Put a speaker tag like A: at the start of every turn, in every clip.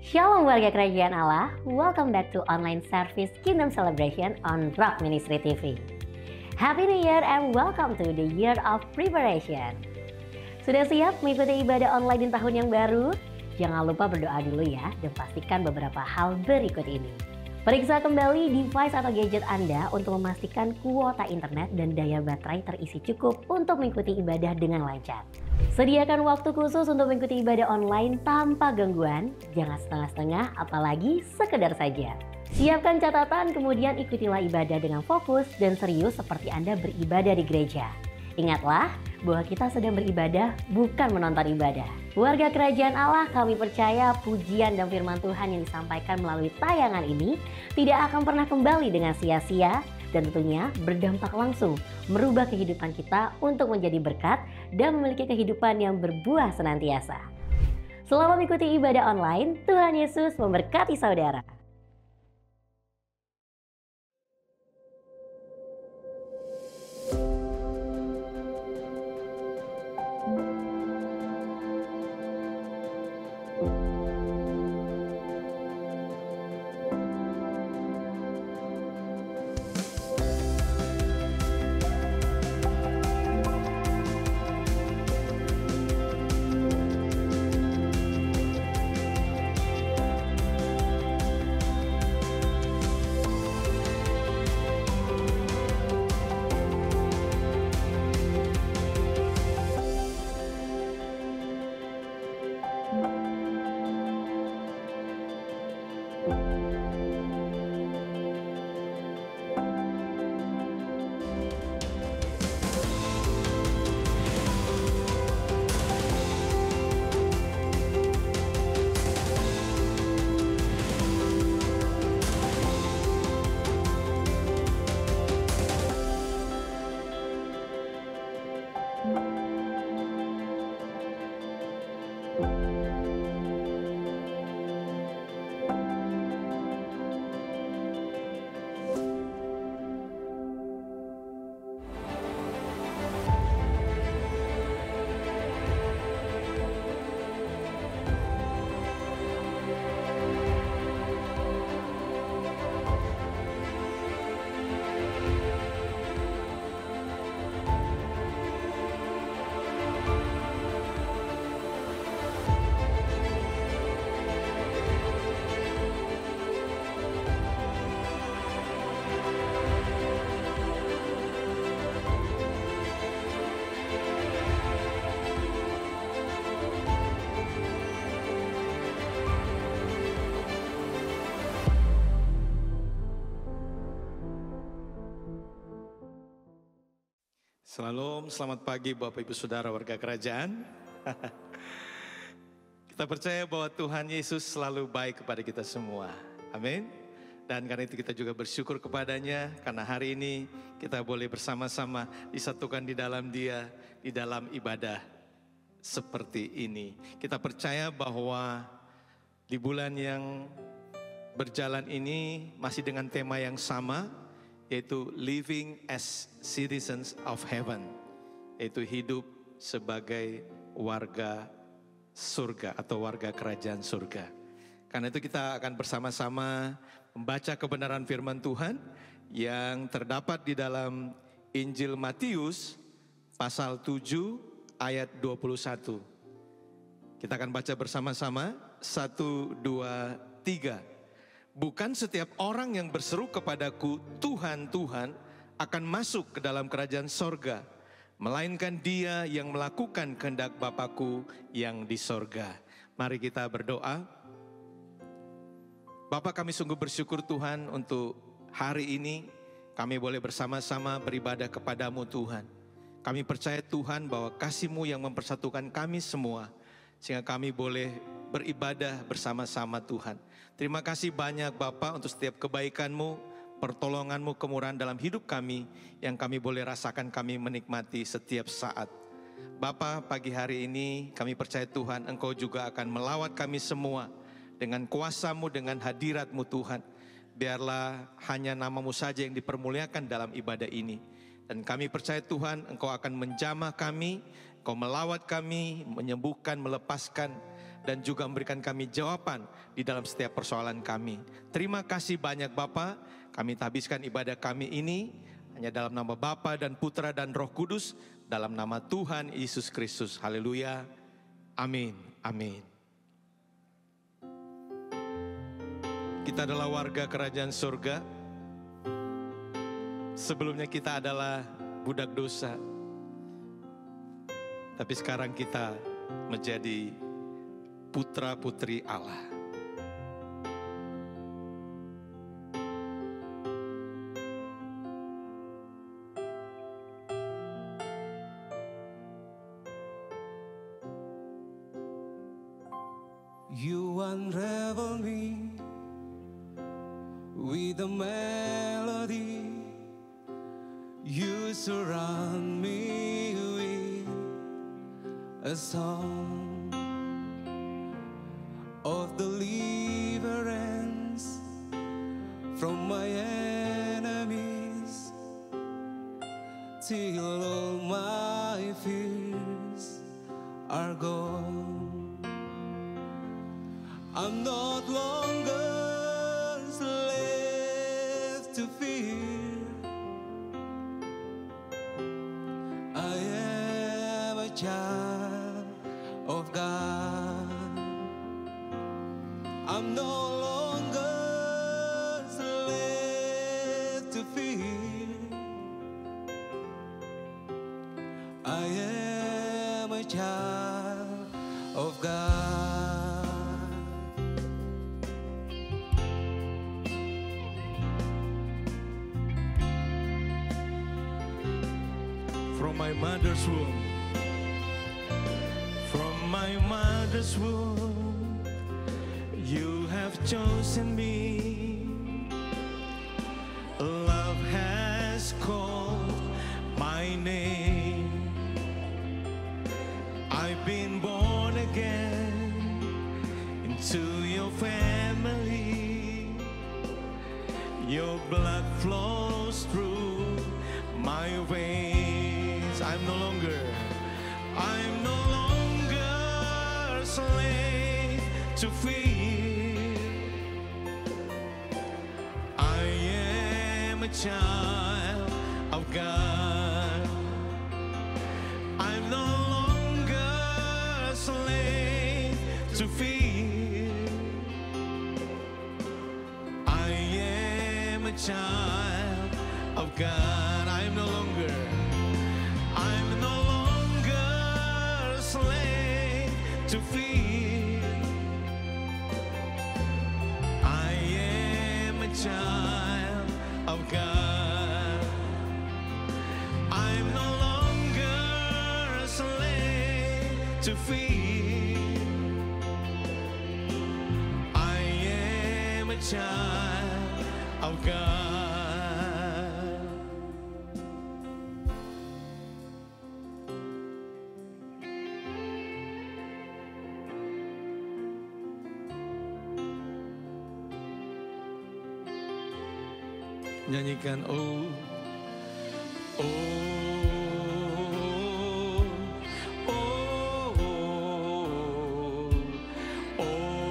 A: Shalom warga kerajaan Allah, welcome back to online service Kingdom Celebration on Rock Ministry TV. Happy New Year and welcome to the Year of Preparation. Sudah siap mengikuti ibadah online di tahun yang baru? Jangan lupa berdoa dulu ya dan pastikan beberapa hal berikut ini. Periksa kembali device atau gadget Anda untuk memastikan kuota internet dan daya baterai terisi cukup untuk mengikuti ibadah dengan lancar. Sediakan waktu khusus untuk mengikuti ibadah online tanpa gangguan, jangan setengah-setengah apalagi sekedar saja. Siapkan catatan kemudian ikutilah ibadah dengan fokus dan serius seperti Anda beribadah di gereja. Ingatlah bahwa kita sedang beribadah bukan menonton ibadah. Warga kerajaan Allah, kami percaya pujian dan firman Tuhan yang disampaikan melalui tayangan ini tidak akan pernah kembali dengan sia-sia dan tentunya berdampak langsung merubah kehidupan kita untuk menjadi berkat dan memiliki kehidupan yang berbuah senantiasa. Selamat mengikuti ibadah online, Tuhan Yesus memberkati saudara.
B: Shalom, selamat pagi Bapak Ibu Saudara warga kerajaan. Kita percaya bahwa Tuhan Yesus selalu baik kepada kita semua. Amin. Dan karena itu kita juga bersyukur kepadanya karena hari ini kita boleh bersama-sama disatukan di dalam Dia, di dalam ibadah seperti ini. Kita percaya bahwa di bulan yang berjalan ini masih dengan tema yang sama, yaitu living as citizens of heaven, yaitu hidup sebagai warga surga atau warga kerajaan surga. Karena itu kita akan bersama-sama membaca kebenaran firman Tuhan yang terdapat di dalam Injil Matius pasal 7 ayat 21. Kita akan baca bersama-sama, 1, 2, 3. Bukan setiap orang yang berseru kepadaku, Tuhan, Tuhan, akan masuk ke dalam kerajaan sorga, melainkan dia yang melakukan kehendak Bapa-Ku yang di sorga. Mari kita berdoa. Bapa, kami sungguh bersyukur Tuhan untuk hari ini kami boleh bersama-sama beribadah kepadamu Tuhan. Kami percaya Tuhan bahwa kasih-Mu yang mempersatukan kami semua, sehingga kami boleh beribadah bersama-sama Tuhan. Terima kasih banyak Bapa untuk setiap kebaikan-Mu, pertolongan-Mu, kemurahan dalam hidup kami yang kami boleh rasakan, kami menikmati setiap saat. Bapa, pagi hari ini kami percaya Tuhan Engkau juga akan melawat kami semua dengan kuasa-Mu, dengan hadirat-Mu Tuhan. Biarlah hanya nama-Mu saja yang dipermuliakan dalam ibadah ini. Dan kami percaya Tuhan Engkau akan menjamah kami, Engkau melawat kami, menyembuhkan, melepaskan, dan juga memberikan kami jawaban di dalam setiap persoalan kami. Terima kasih banyak Bapa, kami habiskan ibadah kami ini hanya dalam nama Bapa dan Putra dan Roh Kudus, dalam nama Tuhan Yesus Kristus. Haleluya. Amin. Amin. Kita adalah warga kerajaan surga. Sebelumnya kita adalah budak dosa. Tapi sekarang kita menjadi putra-putri Allah.
C: You unravel me with a melody. You surround me with a song of deliverance from my enemies, till all my fears are gone. I'm not longer slave to fear. I am a child of God. I'm no longer slave to fear. I am a child of God.
B: From my mother's womb, you have chosen me. Love has called my name. I've been born again into your family. Your blood flows through my veins. I'm no longer a slave to fear. I am a child of God. I'm no longer a slave to fear. I am a child of God. I'm no longer a slave to fear. I am a child of God. I'm no longer a slave to fear. I am a child of God. Nyanyikan oh, oh, oh, oh, oh,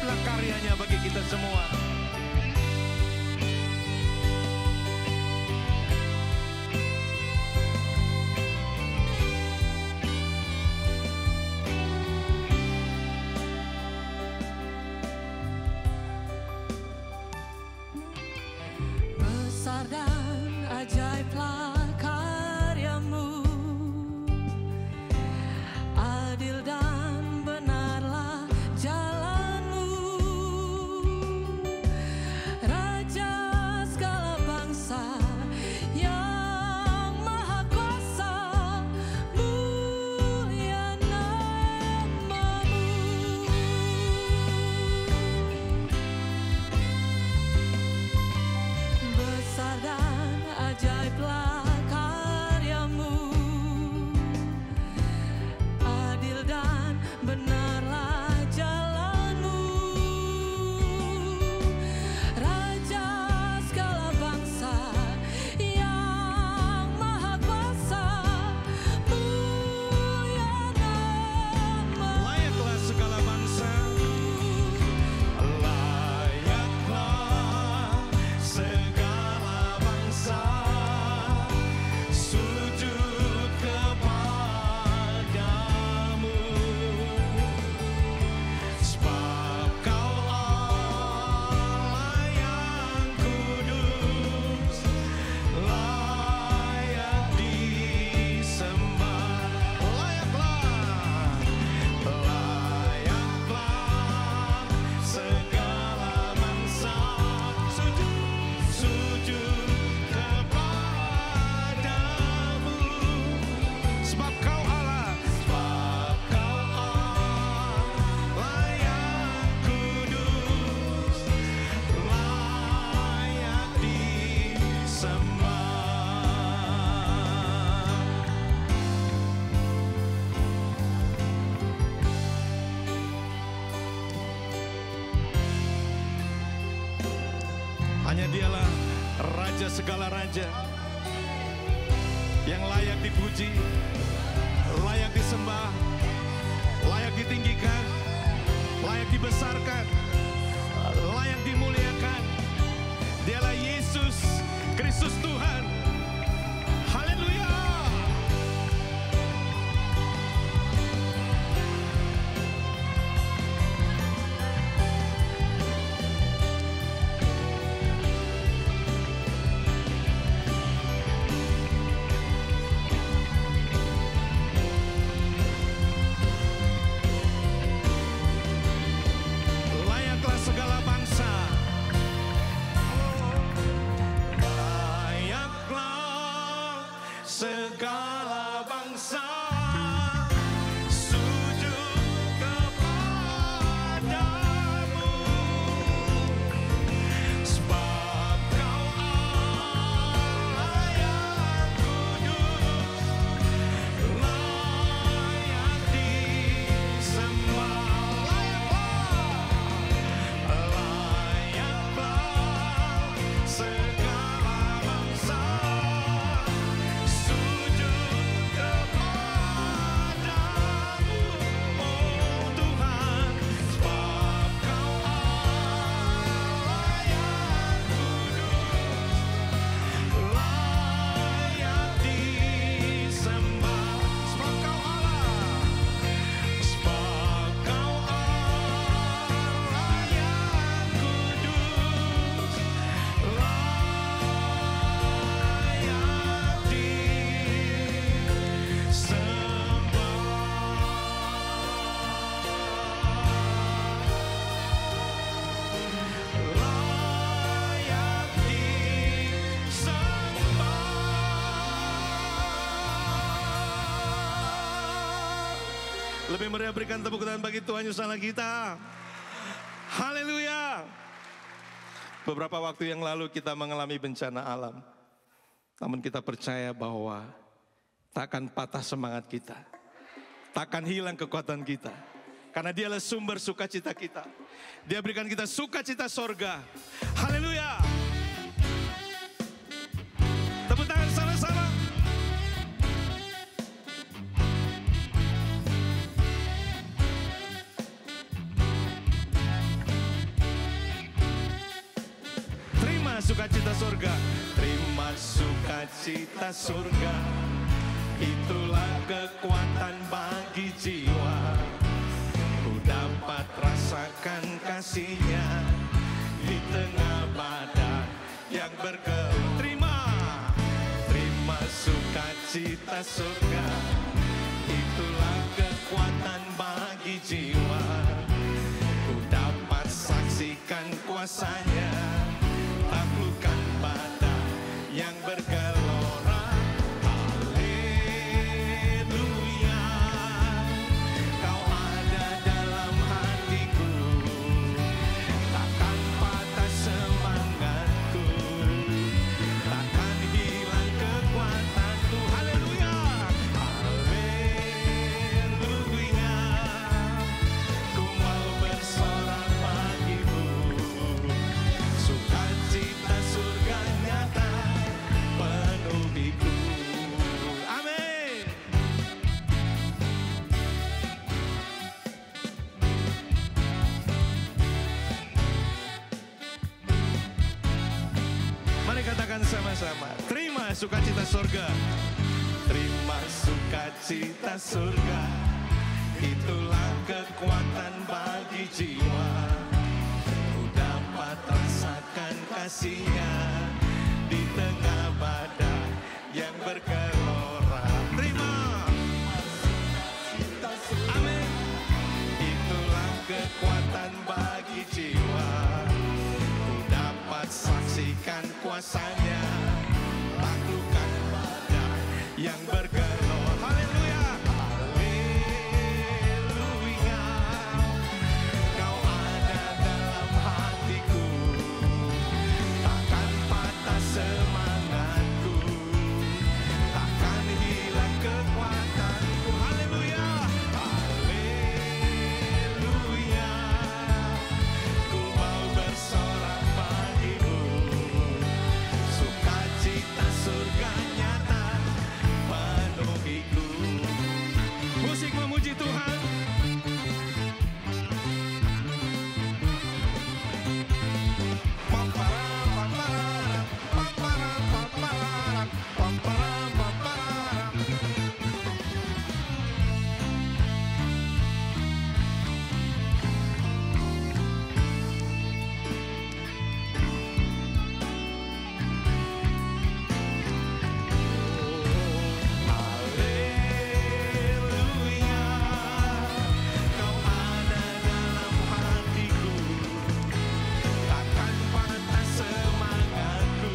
B: ajaiblah karyanya bagi kita semua.
D: Besar dan ajaiblah karyamu, adil dan benarlah jalanmu, Raja segala bangsa yang maha kuasa, mulia namamu. Besar dan ajaiblah karyamu, adil dan benarlah jalanmu, Raja segala bangsa yang maha kuasa, mulia namamu.
B: Layaklah segala bangsa, layaklah segala bangsa sujud kepadamu, sebab Kau Allah yang kudus, layak disembah. Layaklah segala bangsa sujud kepadamu, sebab Kau Allah yang kudus, layak disembah. Hanya Dialah Raja segala raja, yang layak dipuji, layak disembah, layak ditinggikan, layak dibesarkan, layak dimuliakan. Dialah Yesus Kristus Tuhan. Haleluya. Layaklah segala bangsa, layaklah segala bangsa sujud kepadamu, sebab Kau Allah yang kudus, layak disembah. Layaklah segala bangsa sujud kepadamu, oh Tuhan, sebab Kau Allah yang kudus, layak disembah. Sebab Kau Allah, sebab Kau Allah yang kudus, layak disembah. Lebih meriah berikan tepuk tangan bagi Tuhan Yesus Allah kita. Haleluya. Beberapa waktu yang lalu kita mengalami bencana alam, namun kita percaya bahwa takkan patah semangat kita, takkan hilang kekuatan kita, karena Dialah sumber sukacita kita. Dia berikan kita sukacita sorga. Haleluya. Tepuk tangan sama-sama. sukacita surga. Terima sukacita surga, itulah kekuatan bagi jiwa. Ku dapat rasakan kasih-Nya di tengah badai yang bergelora. Terima sukacita surga, itulah kekuatan bagi jiwa. Ku dapat saksikan kuasa-Nya, taklukkan badai yang bergelora. Haleluya, Kau ada dalam hatiku, takkan patah semangatku, takkan hilang kekuatanku. Haleluya, haleluya, ku mau bersorak bagimu, sukacita surga nyata penuhiku. Amin. Mari katakan sama-sama, terima sukacita surga. Terima sukacita surga, itulah kekuatan bagi jiwa. Ku dapat rasakan kasih-Nya di tengah badai yang bergelora. Terima, amin. Itulah kekuatan bagi jiwa. Ku dapat saksikan kuasa-Nya, taklukkan badai yang bergelora. Haleluya, haleluya, Kau ada dalam hatiku, takkan patah semangatku, takkan hilang kekuatanku. Haleluya, haleluya, ku mau bersorak bagimu, sukacita surga nyata penuhiku. Musik memuji Tuhan. Pamparan, pamparan, pamparan, pamparan, pamparan, pamparan. Haleluya, Kau ada dalam hatiku, takkan patah semangatku,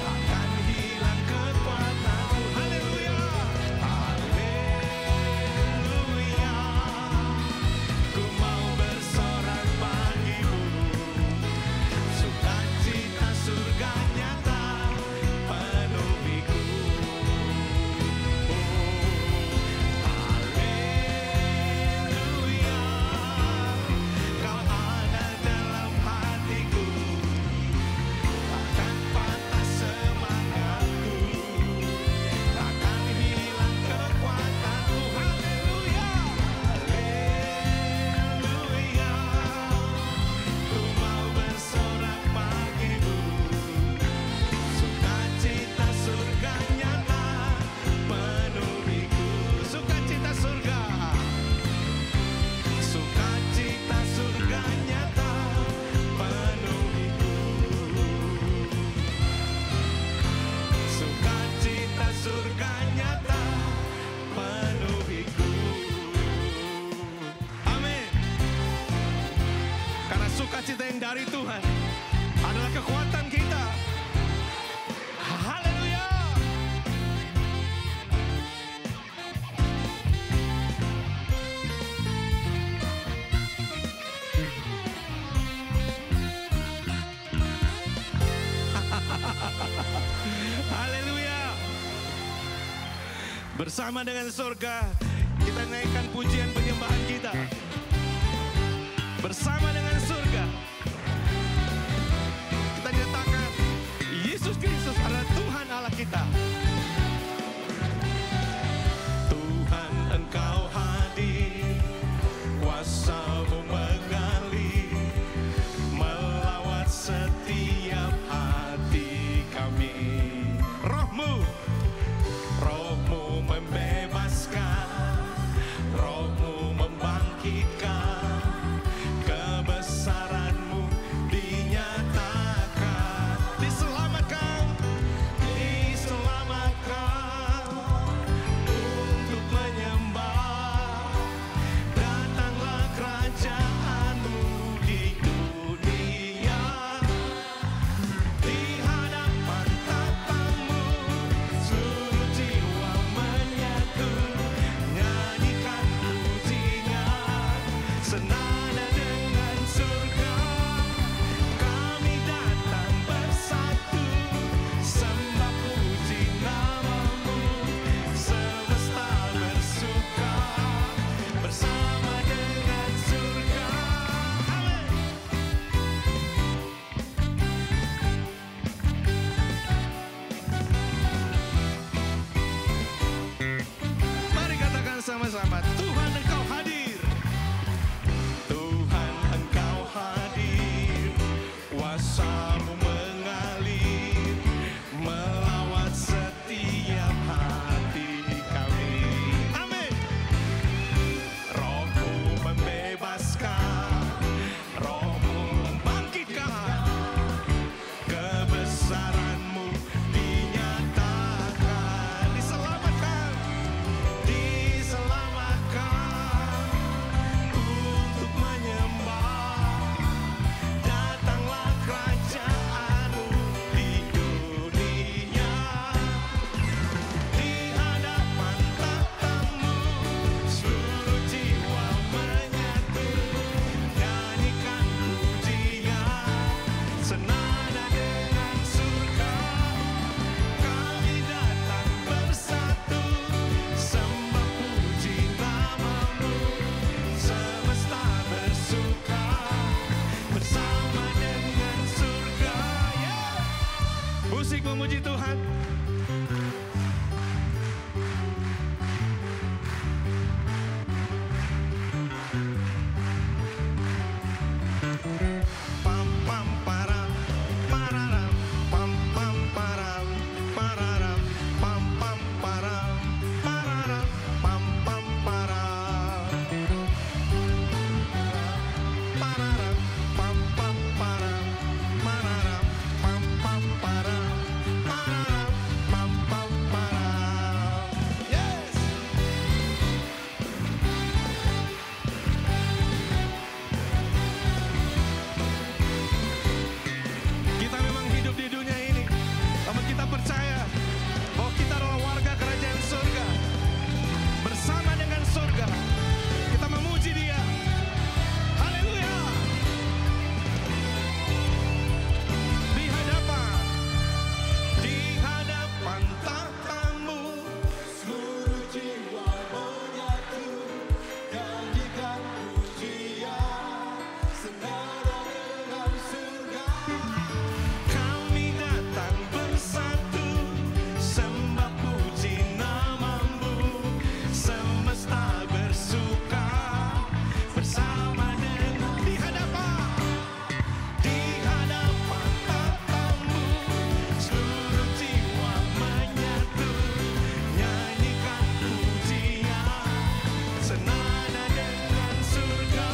B: takkan hilang kekuatanku. Haleluya, haleluya, ku mau bersorak bagimu, sukacita surga nyata penuhiku. Haleluya, Kau ada dalam hatiku, takkan patah semangatku, takkan hilang kekuatanku. Haleluya, haleluya, ku mau bersorak bagimu, sukacita surga nyata penuhiku. Sukacita surga, sukacita surga nyata penuhiku, sukacita surga nyata penuhiku. Amin. Karena sukacita yang dari Tuhan adalah kekuatan kita. Haleluya. Haleluya. Bersama dengan surga, kita naikkan pujian penyembahan kita. Bersama dengan surga, kita nyatakan Yesus Kristus adalah Tuhan Allah kita. Tuhan, Engkau hadir, kuasa-Mu mengalir melawat setiap senada dengan surga. Kami datang bersatu, sembah puji namamu, semesta bersuka bersama dengan surga. Mari katakan sama-sama, Tuhan Engkau hadir. Tuhan Engkau hadir, kuasa-Mu mengalir, melawat setiap hati kami. Amin. Roh-Mu membebaskan, Roh-Mu membangkitkan, kebesaran-Mu dinyatakan, diselamatkan untuk menyembah. Datanglah kerajaan-Mu di dunia, di hadapan tahta-Mu seluruh jiwa menyatu, nyanyikan pujian senada dengan surga. Kami datang bersatu, sembah puji namamu, semesta bersuka bersama dengan surga. Musik memuji Tuhan. Pam pam param, pararam, pam pam param, pararam, pam pam param, pararam, pam pam param, pararam, pam pam param, pararam, pam pam param, pararam, pam pam param. Yes. Kita memang hidup di dunia ini, namun kita percaya bahwa kita adalah warga kerajaan surga. Bersama dengan surga, kita memuji Dia. Haleluya. Di hadapan tahta-Mu seluruh jiwa menyatu, nyanyikan pujian senada dengan surga. Kami datang bersatu, sembah puji namamu, semesta bersuka bersama dengan di hadapan tahta-Mu seluruh jiwa menyatu, nyanyikan pujian senada dengan surga.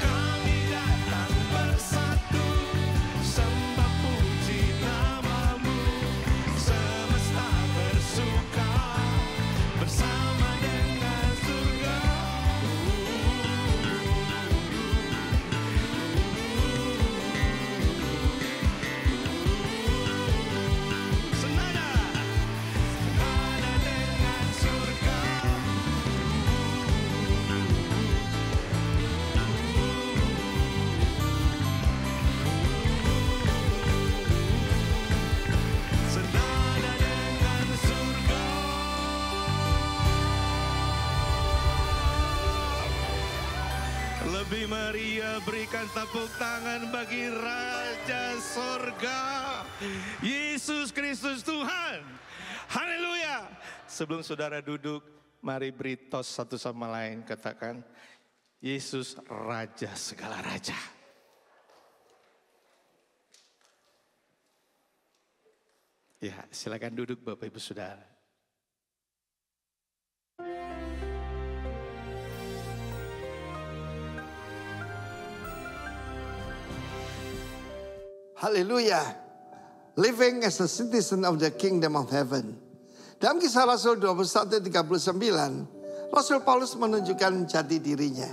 B: Kami datang bersatu, sembah puji namamu, semesta bersuka bersama dengan surga. Senada dengan surga. Senada dengan surga. Lebih meriah berikan tepuk tangan bagi Raja Sorga, Yesus Kristus Tuhan. Haleluya. Sebelum saudara duduk, mari beri tos satu sama lain. Katakan, Yesus Raja segala Raja. Ya, silakan duduk Bapak Ibu Saudara.
E: Haleluya. Living as a citizen of the kingdom of heaven. Dalam Kisah Rasul 21:39, Rasul Paulus menunjukkan jati dirinya.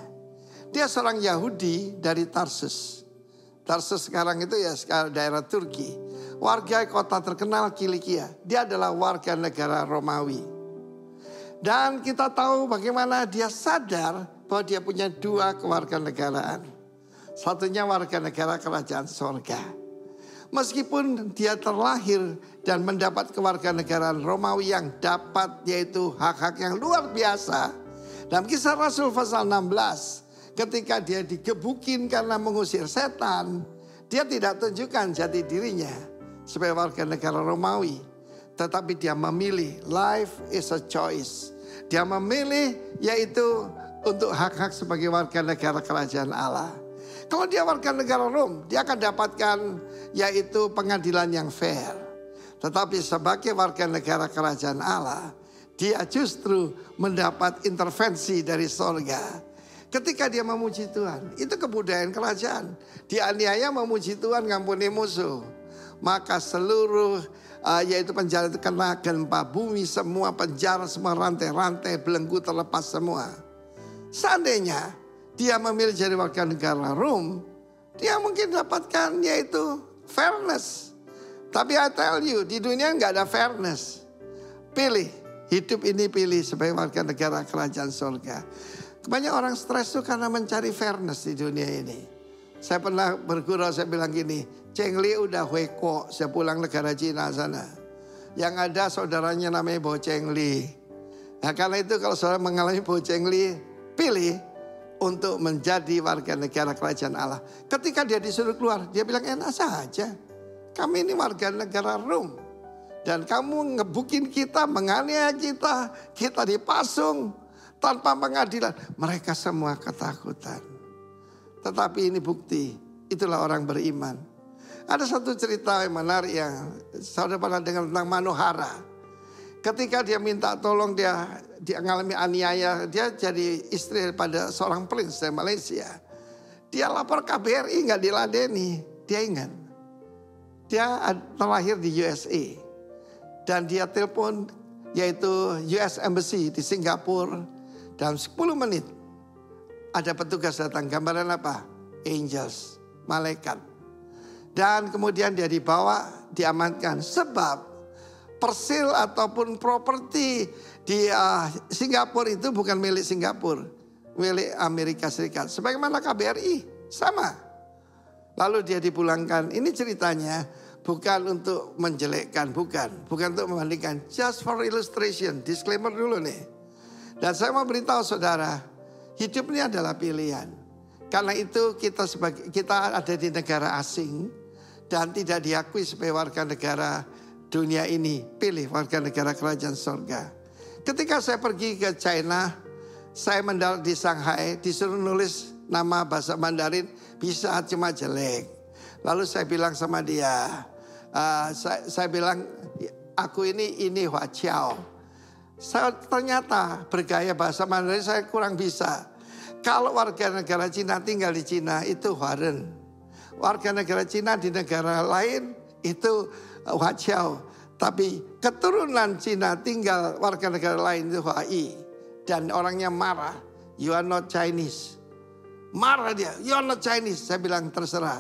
E: Dia seorang Yahudi dari Tarsus. Tarsus sekarang itu ya daerah Turki. Warga kota terkenal Kilikia. Dia adalah warga negara Romawi. Dan kita tahu bagaimana dia sadar bahwa dia punya dua kewarganegaraan. Satunya warga negara kerajaan sorga. Meskipun dia terlahir dan mendapat kewarganegaraan Romawi yang dapat, yaitu hak-hak yang luar biasa. Dalam Kisah Rasul pasal 16, ketika dia digebukin karena mengusir setan, dia tidak tunjukkan jati dirinya sebagai warga negara Romawi. Tetapi dia memilih, life is a choice. Dia memilih yaitu untuk hak-hak sebagai warga negara kerajaan Allah. Kalau dia warga negara Rom, dia akan dapatkan yaitu pengadilan yang fair. Tetapi sebagai warga negara kerajaan Allah, dia justru mendapat intervensi dari sorga. Ketika dia memuji Tuhan, itu kebudayaan kerajaan. Dianiaya memuji Tuhan, ngampuni musuh. Maka seluruh yaitu penjara itu kena gempa bumi, semua penjara, semua rantai-rantai belenggu terlepas semua. Seandainya dia memilih jadi warga negara Rom, dia mungkin dapatkan yaitu fairness. Tapi I tell you, di dunia nggak ada fairness. Pilih, hidup ini pilih sebagai warga negara kerajaan surga. Banyak orang stres tuh karena mencari fairness di dunia ini. Saya pernah bergurau, saya bilang gini, Cheng Li udah hueko, saya pulang negara Cina sana. Yang ada saudaranya namanya Bo Cheng Li. Nah karena itu kalau saudara mengalami Bo Cheng Li, pilih untuk menjadi warga negara kerajaan Allah. Ketika dia disuruh keluar, dia bilang enak saja. Kami ini warga negara Rom. Dan kamu ngebukin kita, menganiaya kita. Kita dipasung tanpa pengadilan. Mereka semua ketakutan. Tetapi ini bukti, itulah orang beriman. Ada satu cerita yang menarik yang saudara pernah dengar tentang Manohara. Ketika dia minta tolong, dia mengalami aniaya, dia jadi istri pada seorang prince dari Malaysia. Dia lapor KBRI nggak diladeni, dia ingat. Dia terlahir di USA dan dia telepon yaitu US Embassy di Singapura. Dalam 10 menit ada petugas datang, gambaran apa? Angels, malaikat. Dan kemudian dia dibawa, diamankan sebab persil ataupun properti di Singapura itu bukan milik Singapura, milik Amerika Serikat. Sebagaimana KBRI, sama. Lalu dia dipulangkan. Ini ceritanya bukan untuk menjelekkan, bukan untuk membandingkan. Just for illustration, disclaimer dulu nih. Dan saya mau beritahu saudara, hidup ini adalah pilihan. Karena itu kita ada di negara asing dan tidak diakui sebagai warga negara dunia ini. Pilih warga negara kerajaan sorga. Ketika saya pergi ke China, saya mendarat di Shanghai, disuruh nulis nama bahasa Mandarin, bisa cuma jelek. Lalu saya bilang sama dia, saya bilang, aku ini Hua Chiao. Saya ternyata bergaya bahasa Mandarin saya kurang bisa. Kalau warga negara Cina tinggal di Cina itu Huaren. Warga negara Cina di negara lain itu Hua Chiao. Tapi keturunan Cina tinggal warga negara lain itu Huai. Dan orangnya marah. You are not Chinese. Marah dia. You are not Chinese. Saya bilang terserah.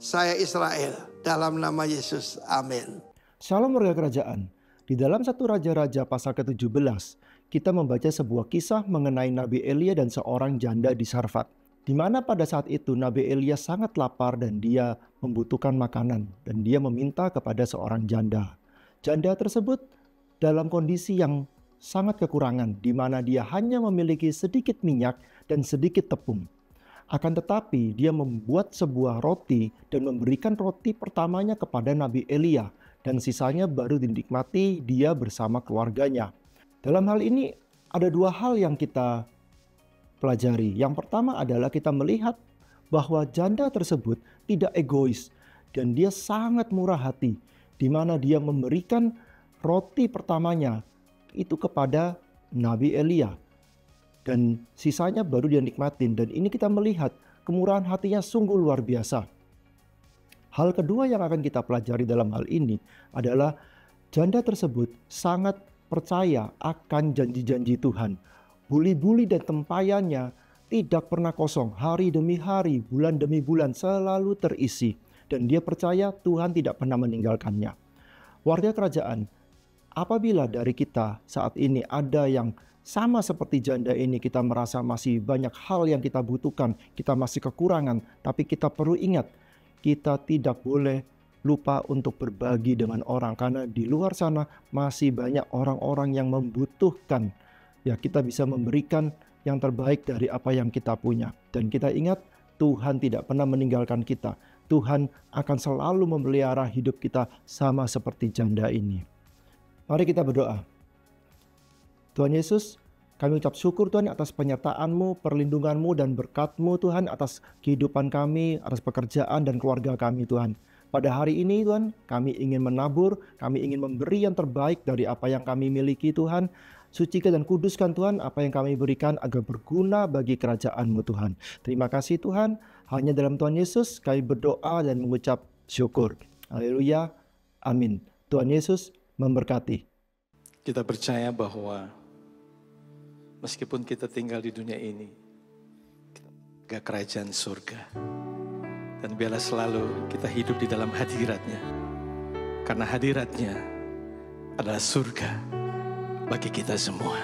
E: Saya Israel. Dalam nama Yesus. Amin.
F: Shalom warga kerajaan. Di dalam 1 Raja-Raja pasal ke-17, kita membaca sebuah kisah mengenai Nabi Elia dan seorang janda di Sarfat. Di mana pada saat itu Nabi Elia sangat lapar dan dia membutuhkan makanan. Dan dia meminta kepada seorang janda. Janda tersebut dalam kondisi yang sangat kekurangan, di mana dia hanya memiliki sedikit minyak dan sedikit tepung. Akan tetapi dia membuat sebuah roti dan memberikan roti pertamanya kepada Nabi Elia. Dan sisanya baru dinikmati dia bersama keluarganya. Dalam hal ini ada dua hal yang kita pelajari. Yang pertama adalah kita melihat bahwa janda tersebut tidak egois. Dan dia sangat murah hati. Di mana dia memberikan roti pertamanya itu kepada Nabi Elia. Dan sisanya baru dia nikmatin. Dan ini kita melihat kemurahan hatinya sungguh luar biasa. Hal kedua yang akan kita pelajari dalam hal ini adalah janda tersebut sangat percaya akan janji-janji Tuhan. Buli-buli dan tempayannya tidak pernah kosong. Hari demi hari, bulan demi bulan selalu terisi. Dan dia percaya Tuhan tidak pernah meninggalkannya. Warga kerajaan, apabila dari kita saat ini ada yang sama seperti janda ini, kita merasa masih banyak hal yang kita butuhkan, kita masih kekurangan, tapi kita perlu ingat, kita tidak boleh lupa untuk berbagi dengan orang, karena di luar sana masih banyak orang-orang yang membutuhkan. Ya, kita bisa memberikan yang terbaik dari apa yang kita punya. Dan kita ingat, Tuhan tidak pernah meninggalkan kita. Tuhan akan selalu memelihara hidup kita sama seperti janda ini. Mari kita berdoa. Tuhan Yesus, kami ucap syukur Tuhan atas penyertaan-Mu, perlindungan-Mu, dan berkat-Mu Tuhan atas kehidupan kami, atas pekerjaan dan keluarga kami Tuhan. Pada hari ini Tuhan, kami ingin menabur, kami ingin memberi yang terbaik dari apa yang kami miliki Tuhan. Sucikan dan kuduskan Tuhan apa yang kami berikan agar berguna bagi kerajaan-Mu Tuhan. Terima kasih Tuhan, hanya dalam Tuhan Yesus kami berdoa dan mengucap syukur. Haleluya, amin. Tuhan Yesus memberkati.
B: Kita percaya bahwa meskipun kita tinggal di dunia ini, kita ke kerajaan surga. Dan biarlah selalu kita hidup di dalam hadirat-Nya. Karena hadirat-Nya adalah surga bagi kita semua.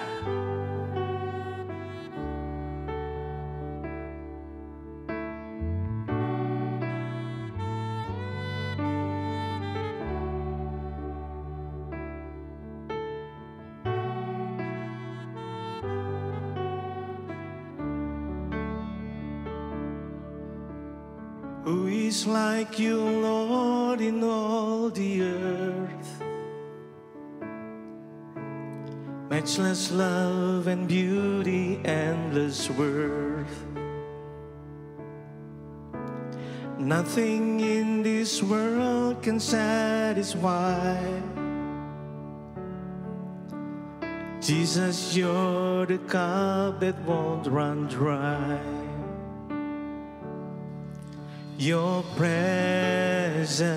B: Who is like you, Lord, in all the earth? Matchless love and beauty, endless worth. Nothing in this world can satisfy. Jesus, you're the cup that won't run dry. Your presence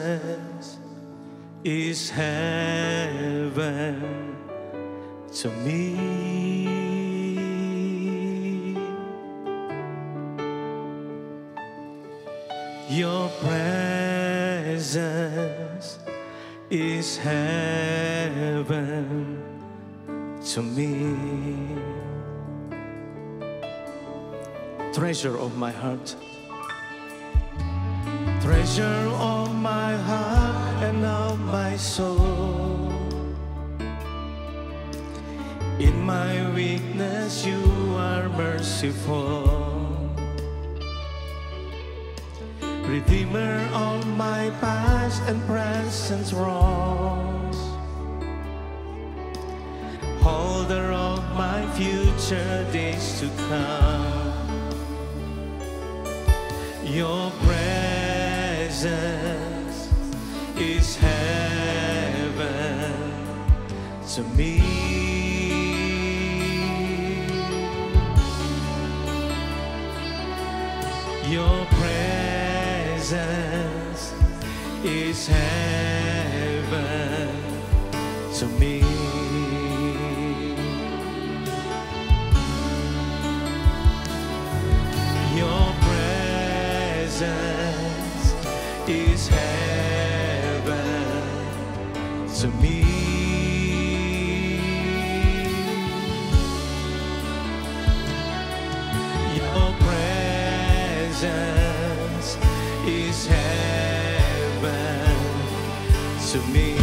B: is heaven to me. Your presence is heaven to me. Treasure of my heart. Treasure of my heart and of my soul. In my weakness you are merciful. Redeemer of my past and present wrongs. Holder of my future days to come. Your presence is heaven to me. Your presence is heaven to me. Your presence is heaven to me. Your presence is heaven to me.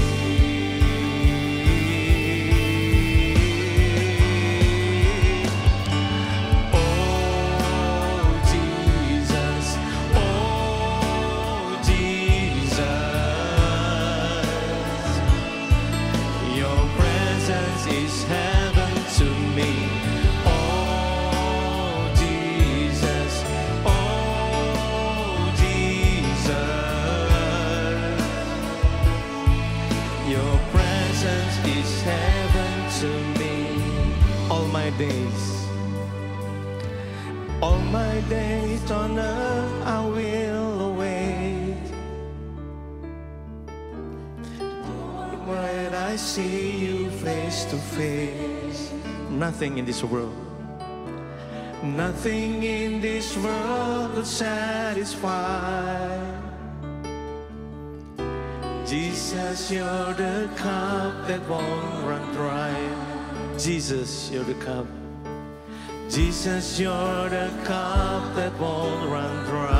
B: All my days on earth I will await. When I see you face to face, nothing in this world, nothing in this world will satisfy. Jesus, you're the cup that won't run dry. Jesus, you're the cup. Jesus, you're the cup that won't run dry.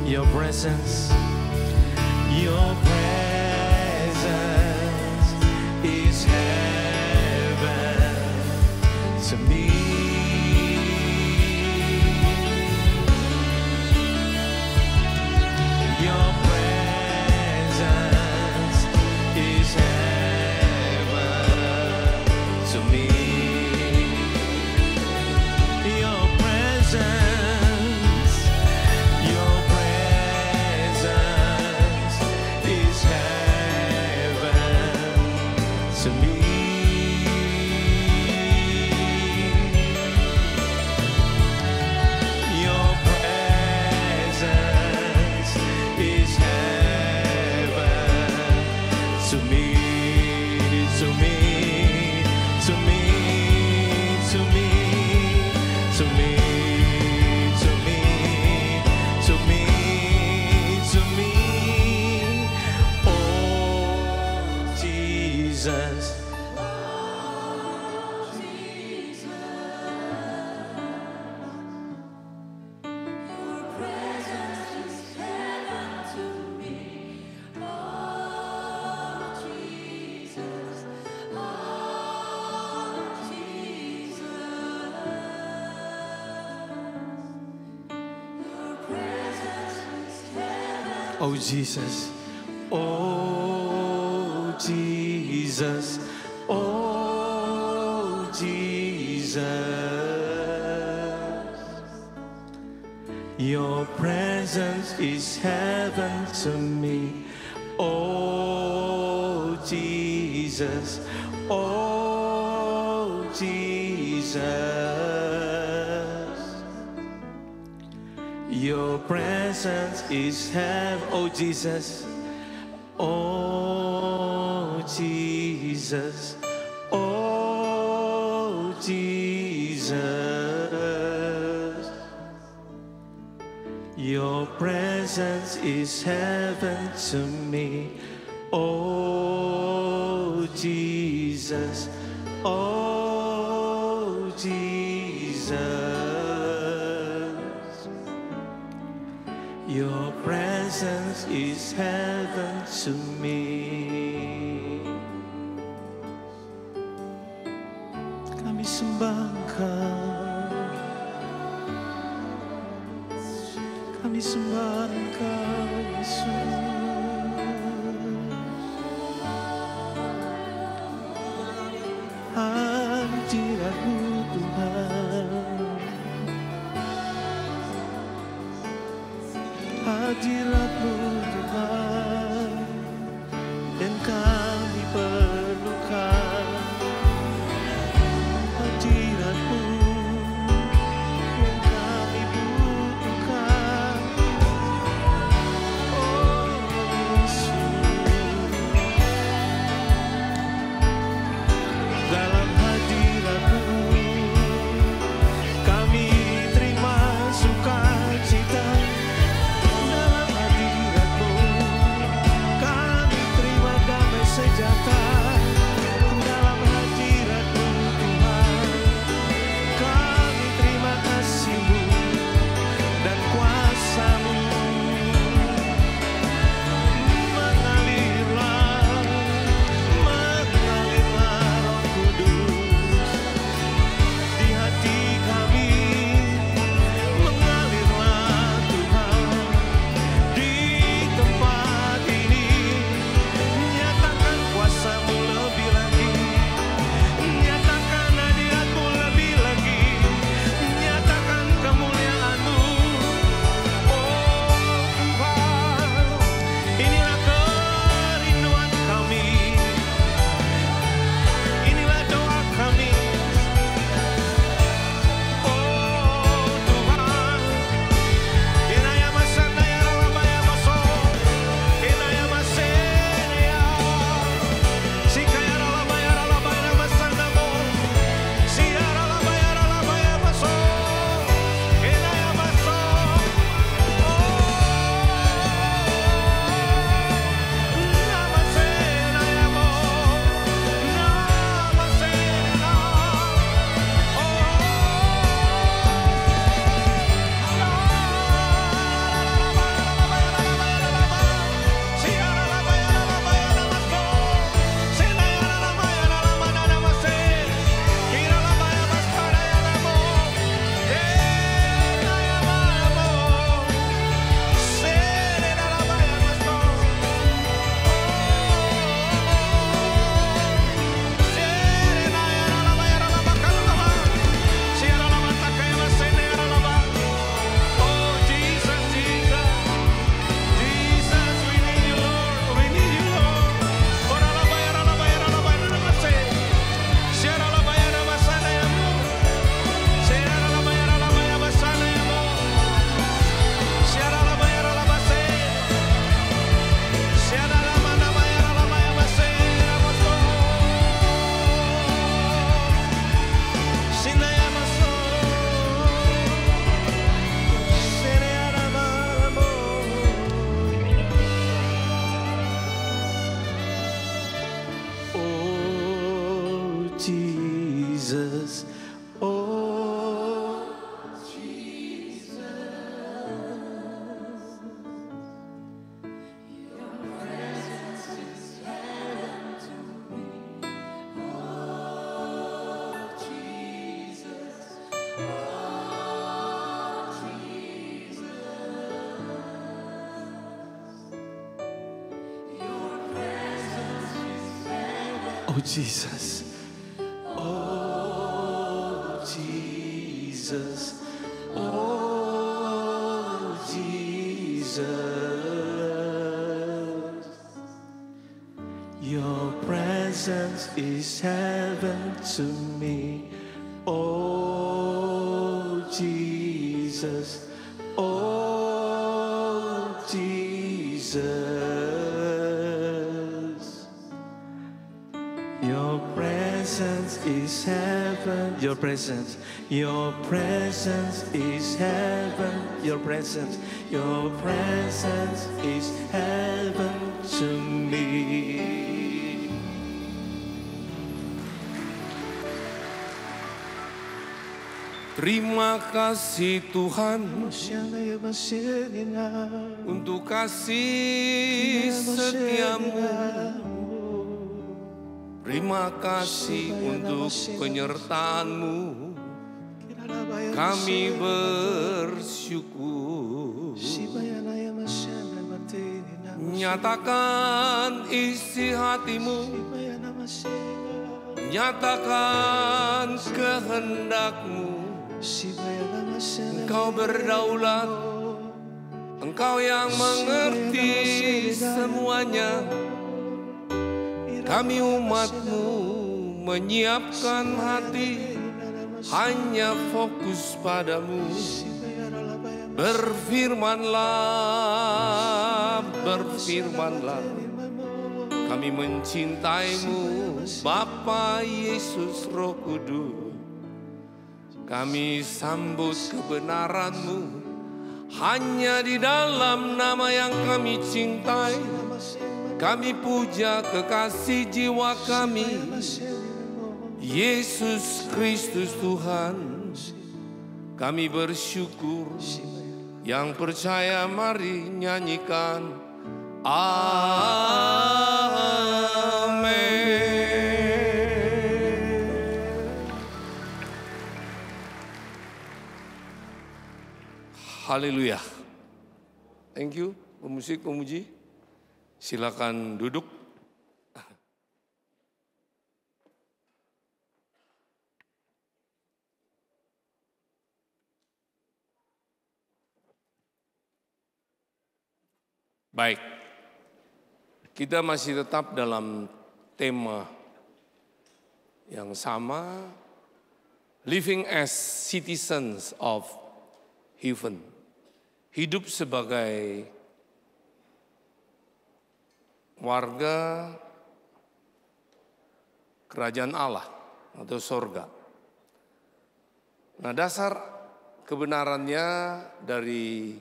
B: Your presence is heaven to me. Your presence is heaven to me. Your presence is heaven to me. Your presence is heaven to me, to me, to me, to me, to me, to me, to me, to me. Oh Jesus. Oh Jesus, oh Jesus, oh Jesus, your presence is heaven to me. Oh Jesus, oh Jesus, your presence is heaven. Oh Jesus, oh Jesus, oh Jesus, your presence is heaven to me. Oh Jesus, oh Jesus, your presence is heaven to me. Kami sembah Engkau, kami sembah Engkau Yesus. Hadirat-Mu Tuhan, hadirat-Mu Tuhan, dan kami perlukan hadirat-Mu yang kami butuhkan. Oh Oh Jesus, oh Jesus, oh Jesus, your presence is heaven to me. Oh Jesus, oh Jesus. Your presence is heaven. Your presence is heaven. Your presence is heaven to me.
C: Terima kasih Tuhan untuk kasih setiamu. Terima kasih untuk penyertaan-Mu. Kami bersyukur. Nyatakan isi hati-Mu. Nyatakan kehendak-Mu. Engkau berdaulat. Engkau yang mengerti semuanya. Kami umat-Mu menyiapkan hati hanya fokus padamu. Berfirmanlah, berfirmanlah. Kami mencintai-Mu, Bapa Yesus Roh Kudus. Kami sambut kebenaran-Mu hanya di dalam nama yang kami cintai. Kami puja kekasih jiwa kami, Yesus Kristus Tuhan. Kami bersyukur, yang percaya mari nyanyikan. Amin. Haleluya. Thank you, pemusik, pemuji. Silakan duduk. Baik, kita masih tetap dalam tema yang sama, living as citizens of heaven, hidup sebagai warga kerajaan Allah atau sorga. Nah, dasar kebenarannya dari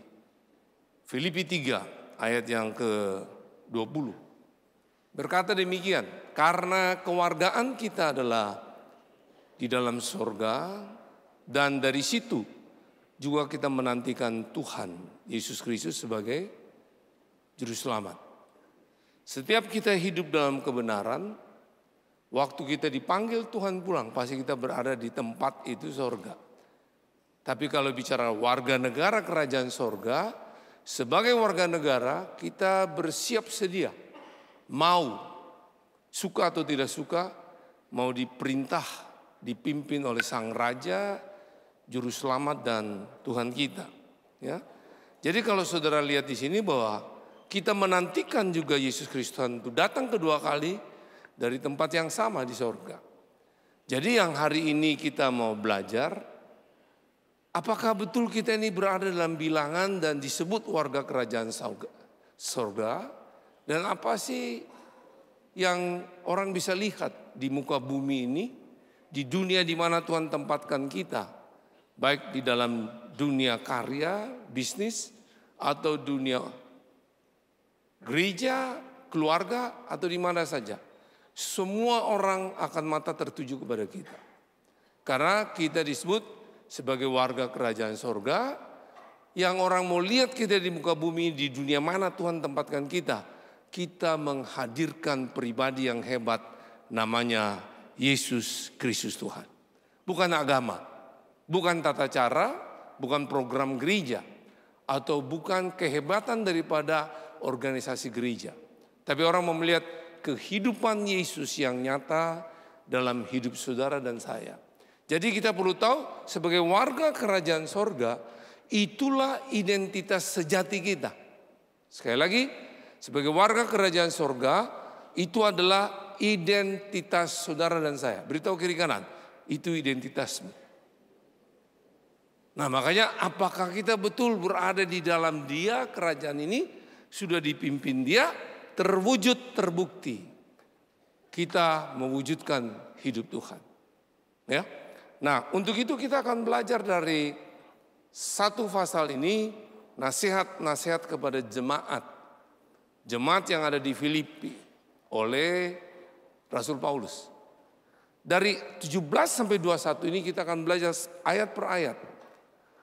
C: Filipi 3 ayat yang ke-20. Berkata demikian, karena kewargaan kita adalah di dalam sorga, dan dari situ juga kita menantikan Tuhan Yesus Kristus sebagai Juru Selamat. Setiap kita hidup dalam kebenaran, waktu kita dipanggil Tuhan pulang, pasti kita berada di tempat itu sorga. Tapi kalau bicara warga negara kerajaan sorga, sebagai warga negara kita bersiap sedia. Mau, suka atau tidak suka, mau diperintah, dipimpin oleh Sang Raja, Juru Selamat dan Tuhan kita. Ya. Jadi kalau saudara lihat di sini bahwa kita menantikan juga Yesus Kristus itu datang kedua kali dari tempat yang sama di sorga. Jadi yang hari ini kita mau belajar, apakah betul kita ini berada dalam bilangan dan disebut warga kerajaan sorga? Dan apa sih yang orang bisa lihat di muka bumi ini, di dunia di mana Tuhan tempatkan kita, baik di dalam dunia karya, bisnis, atau dunia gereja, keluarga, atau di mana saja. Semua orang akan mata tertuju kepada kita. Karena kita disebut sebagai warga kerajaan sorga, yang orang mau lihat kita di muka bumi, di dunia mana Tuhan tempatkan kita. Kita menghadirkan pribadi yang hebat, namanya Yesus Kristus Tuhan. Bukan agama, Bukan tata cara, bukan program gereja, atau bukan kehebatan daripada organisasi gereja. Tapi orang mau melihat kehidupan Yesus yang nyata dalam hidup saudara dan saya. Jadi kita perlu tahu sebagai warga kerajaan sorga, itulah identitas sejati kita. Sekali lagi, sebagai warga kerajaan sorga, itu adalah identitas saudara dan saya. Beritahu kiri kanan, itu identitasmu. Nah makanya apakah kita betul berada di dalam Dia, kerajaan ini sudah dipimpin Dia, terwujud, terbukti. Kita mewujudkan hidup Tuhan. Ya. Nah untuk itu kita akan belajar dari satu pasal ini, nasihat-nasihat kepada jemaat. Jemaat yang ada di Filipi oleh Rasul Paulus. Dari 17 sampai 21 ini kita akan belajar ayat per ayat.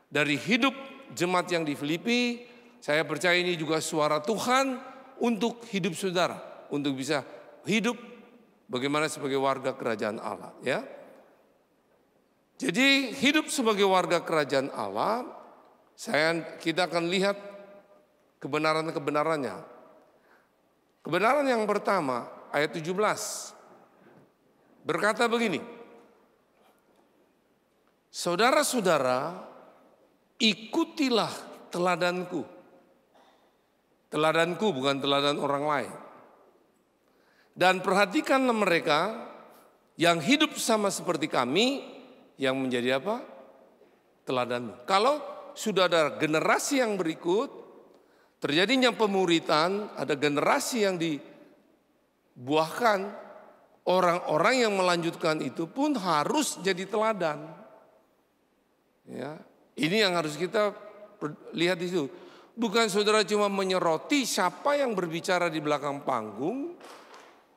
C: Dari hidup jemaat yang di Filipi, saya percaya ini juga suara Tuhan untuk hidup saudara. Untuk bisa hidup bagaimana sebagai warga kerajaan Allah. Ya. Jadi hidup sebagai warga kerajaan Allah, kita akan lihat kebenaran-kebenarannya. Kebenaran yang pertama, ayat 17. Berkata begini, saudara-saudara, ikutilah teladanku. Teladanku bukan teladan orang lain. Dan perhatikanlah mereka yang hidup sama seperti kami, yang menjadi apa? Teladanmu. Kalau sudah ada generasi yang berikut, terjadinya pemuritan, ada generasi yang dibuahkan, orang-orang yang melanjutkan itu pun harus jadi teladan. Ya, ini yang harus kita lihat di situ. Bukan saudara cuma menyoroti siapa yang berbicara di belakang panggung,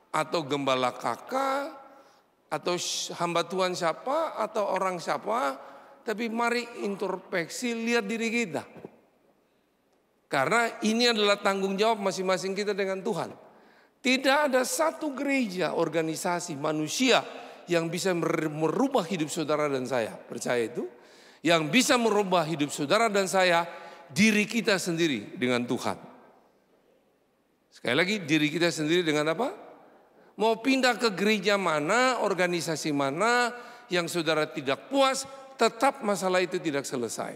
C: atau gembala kakak, atau hamba Tuhan siapa, atau orang siapa, tapi mari introspeksi, lihat diri kita. Karena ini adalah tanggung jawab masing-masing kita dengan Tuhan. Tidak ada satu gereja, organisasi, manusia yang bisa merubah hidup saudara dan saya. Percaya itu? Yang bisa merubah hidup saudara dan saya, diri kita sendiri dengan Tuhan. Sekali lagi, diri kita sendiri dengan apa? Mau pindah ke gereja mana, organisasi mana yang saudara tidak puas, tetap masalah itu tidak selesai.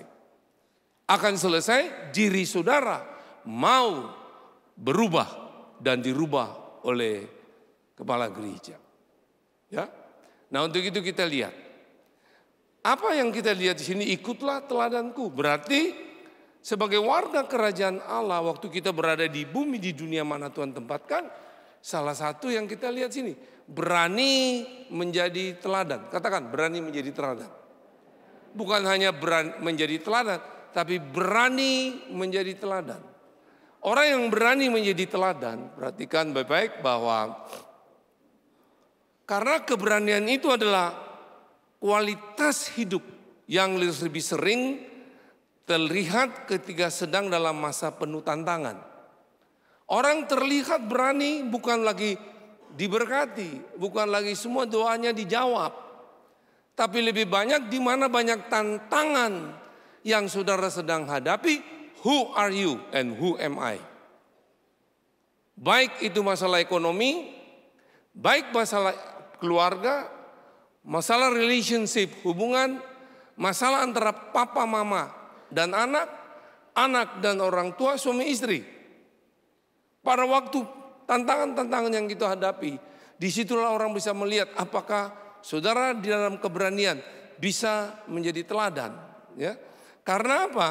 C: Akan selesai diri saudara mau berubah dan dirubah oleh kepala gereja. Ya. Nah, untuk itu kita lihat. Apa yang kita lihat di sini, ikutlah teladanku. Berarti sebagai warga kerajaan Allah, waktu kita berada di bumi, di dunia mana Tuhan tempatkan, salah satu yang kita lihat sini, berani menjadi teladan. Katakan, berani menjadi teladan. Bukan hanya berani menjadi teladan, tapi berani menjadi teladan. Orang yang berani menjadi teladan, perhatikan baik-baik bahwa karena keberanian itu adalah kualitas hidup yang lebih sering terlihat ketika sedang dalam masa penuh tantangan. Orang terlihat berani bukan lagi diberkati, bukan lagi semua doanya dijawab. Tapi lebih banyak di mana banyak tantangan yang saudara sedang hadapi. Who are you and who am I? Baik itu masalah ekonomi, baik masalah keluarga, masalah relationship, hubungan, masalah antara papa, mama, dan anak, anak dan orang tua, suami istri. Pada waktu tantangan-tantangan yang kita hadapi, disitulah orang bisa melihat apakah saudara di dalam keberanian bisa menjadi teladan. Ya. Karena apa?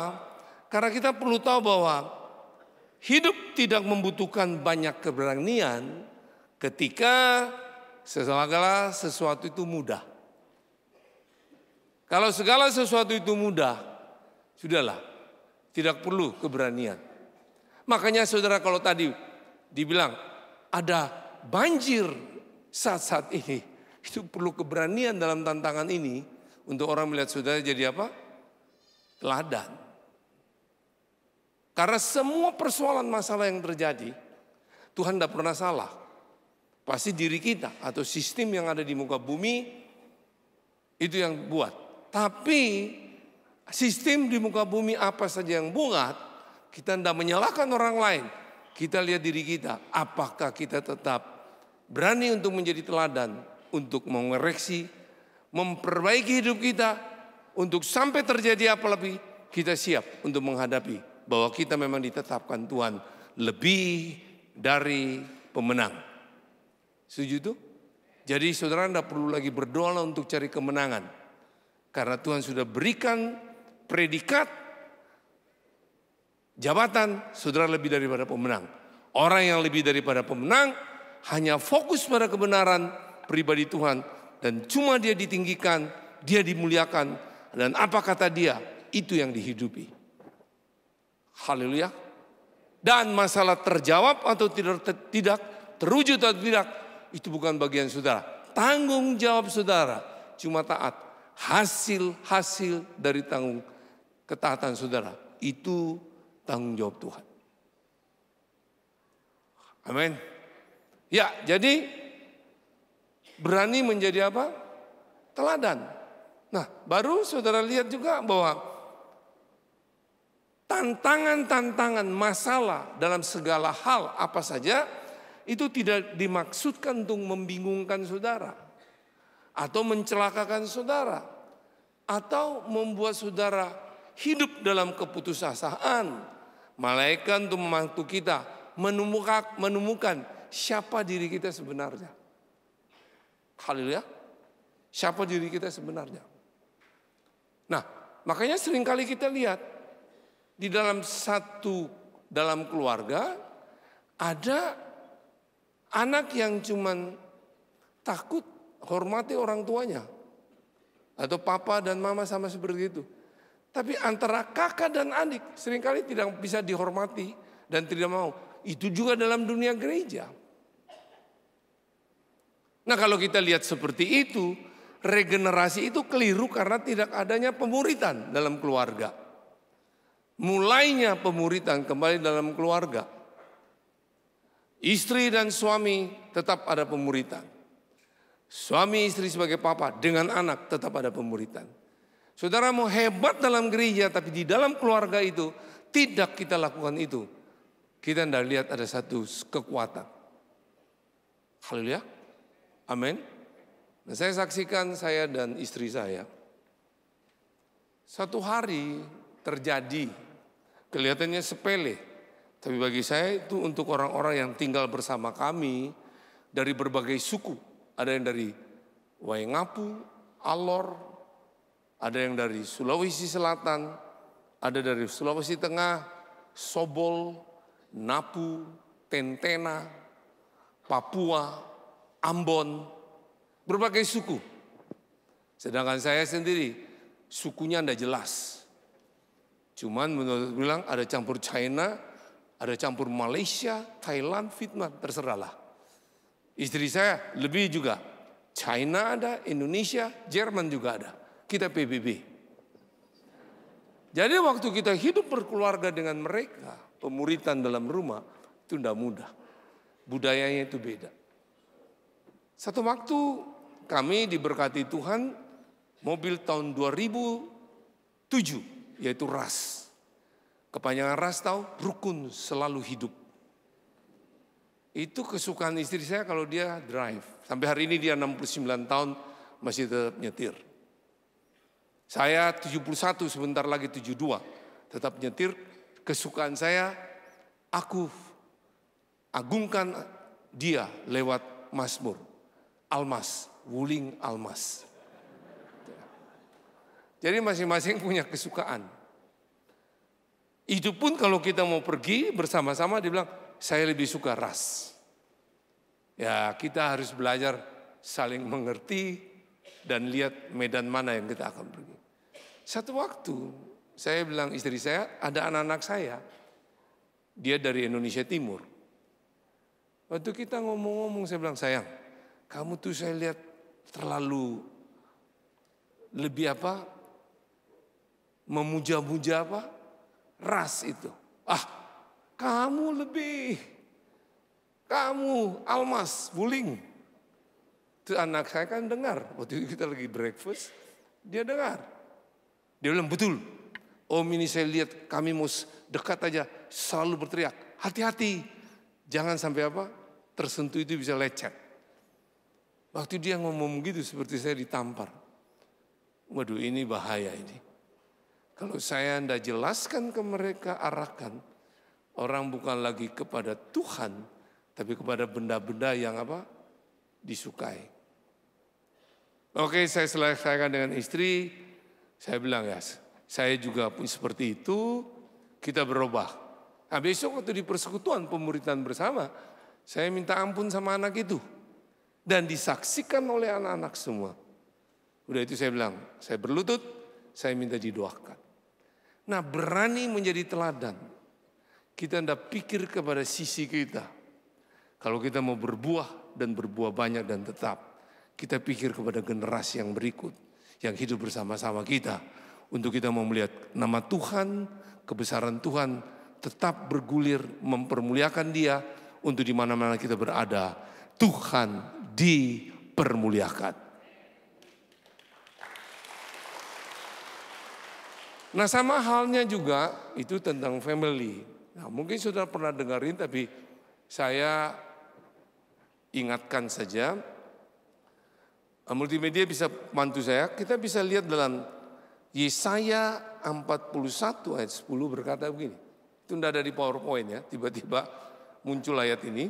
C: Karena kita perlu tahu bahwa hidup tidak membutuhkan banyak keberanian ketika segala sesuatu itu mudah. Kalau segala sesuatu itu mudah, sudahlah, tidak perlu keberanian. Makanya saudara kalau tadi dibilang ada banjir saat-saat ini, itu perlu keberanian dalam tantangan ini untuk orang melihat saudara jadi apa? Teladan. Karena semua persoalan masalah yang terjadi, Tuhan tidak pernah salah. Pasti diri kita atau sistem yang ada di muka bumi itu yang buat. Tapi sistem di muka bumi apa saja yang buat, kita tidak menyalahkan orang lain. Kita lihat diri kita, apakah kita tetap berani untuk menjadi teladan, untuk mengoreksi, memperbaiki hidup kita, untuk sampai terjadi apa lebih, kita siap untuk menghadapi bahwa kita memang ditetapkan Tuhan lebih dari pemenang. Setuju itu? Jadi saudara tidak perlu lagi berdoa untuk cari kemenangan. Karena Tuhan sudah berikan predikat jabatan, saudara lebih daripada pemenang. Orang yang lebih daripada pemenang hanya fokus pada kebenaran pribadi Tuhan. Dan cuma dia ditinggikan, dia dimuliakan. Dan apa kata dia, itu yang dihidupi. Haleluya. Dan masalah terjawab atau tidak, terwujud atau tidak, itu bukan bagian saudara. Tanggung jawab saudara cuma taat. Hasil dari ketaatan saudara itu tanggung jawab Tuhan. Amin. Ya, jadi berani menjadi apa? Teladan. Nah, baru saudara lihat juga bahwa tantangan-tantangan masalah dalam segala hal apa saja itu tidak dimaksudkan untuk membingungkan saudara atau mencelakakan saudara atau membuat saudara hidup dalam keputusasaan. Malaikat untuk membantu kita menemukan siapa diri kita sebenarnya. Haleluya. Siapa diri kita sebenarnya. Nah, makanya seringkali kita lihat di dalam keluarga ada anak yang cuman takut hormati orang tuanya. Atau papa dan mama sama seperti itu. Tapi antara kakak dan adik seringkali tidak bisa dihormati dan tidak mau. Itu juga dalam dunia gereja. Nah, kalau kita lihat seperti itu, regenerasi itu keliru karena tidak adanya pemuritan dalam keluarga. Mulainya pemuritan kembali dalam keluarga. Istri dan suami tetap ada pemuritan. Suami istri sebagai papa dengan anak tetap ada pemuritan. Saudara mau hebat dalam gereja tapi di dalam keluarga itu tidak kita lakukan itu. Kita tidak lihat ada satu kekuatan. Haleluya. Amin. Nah, saya saksikan saya dan istri saya. Satu hari terjadi, kelihatannya sepele. Tapi bagi saya itu untuk orang-orang yang tinggal bersama kami dari berbagai suku. Ada yang dari Waingapu, Alor, ada yang dari Sulawesi Selatan, ada dari Sulawesi Tengah, Sobol, Napu, Tentena, Papua, Ambon, berbagai suku. Sedangkan saya sendiri sukunya tidak jelas. Cuman menurut bilang ada campur China, ada campur Malaysia, Thailand, Vietnam, terserahlah. Istri saya lebih juga. China ada, Indonesia, Jerman juga ada. Kita PBB. Jadi waktu kita hidup berkeluarga dengan mereka, pemuritan dalam rumah, itu tidak mudah. Budayanya itu beda. Satu waktu kami diberkati Tuhan, mobil tahun 2007, yaitu RAS. Kepanjangan RAS tahu, rukun selalu hidup. Itu kesukaan istri saya kalau dia drive. Sampai hari ini dia 69 tahun masih tetap nyetir. Saya 71 sebentar lagi 72. Tetap nyetir. Kesukaan saya, aku agungkan dia lewat Mazmur. Almas, Wuling Almas. Jadi masing-masing punya kesukaan. Itu pun kalau kita mau pergi bersama-sama dia bilang, saya lebih suka RAS. Ya kita harus belajar saling mengerti dan lihat medan mana yang kita akan pergi. Satu waktu saya bilang istri saya, ada anak-anak saya. Dia dari Indonesia Timur. Waktu kita ngomong-ngomong saya bilang, sayang kamu tuh saya lihat terlalu lebih memuja-muja RAS itu. Kamu Almas, Wuling. Itu anak saya kan dengar, waktu itu kita lagi breakfast, dia dengar. Dia bilang, betul. Om ini saya lihat kami mau dekat aja selalu berteriak, hati-hati. Jangan sampai apa? Tersentuh itu bisa lecet. Waktu dia ngomong gitu seperti saya ditampar. Waduh, ini bahaya ini. Kalau saya tidak jelaskan ke mereka, arahkan. Orang bukan lagi kepada Tuhan, tapi kepada benda-benda yang apa? Disukai. Oke, saya selesaikan dengan istri. Saya bilang, ya, saya juga pun seperti itu. Kita berubah. Nah, besok waktu di persekutuan pemuritan bersama, saya minta ampun sama anak itu. Dan disaksikan oleh anak-anak semua. Udah itu saya bilang, saya berlutut, saya minta didoakan. Nah, berani menjadi teladan. Kita tidak pikir kepada sisi kita. Kalau kita mau berbuah dan berbuah banyak dan tetap, kita pikir kepada generasi yang berikut, yang hidup bersama-sama kita. Untuk kita mau melihat nama Tuhan, kebesaran Tuhan tetap bergulir, mempermuliakan Dia. Untuk di mana-mana kita berada, Tuhan dipermuliakan. Nah, sama halnya juga itu tentang family. Nah, mungkin sudah pernah dengerin, tapi saya ingatkan saja. Multimedia bisa bantu saya. Kita bisa lihat dalam Yesaya 41 ayat 10 berkata begini. Itu tidak ada di PowerPoint ya, tiba-tiba muncul ayat ini.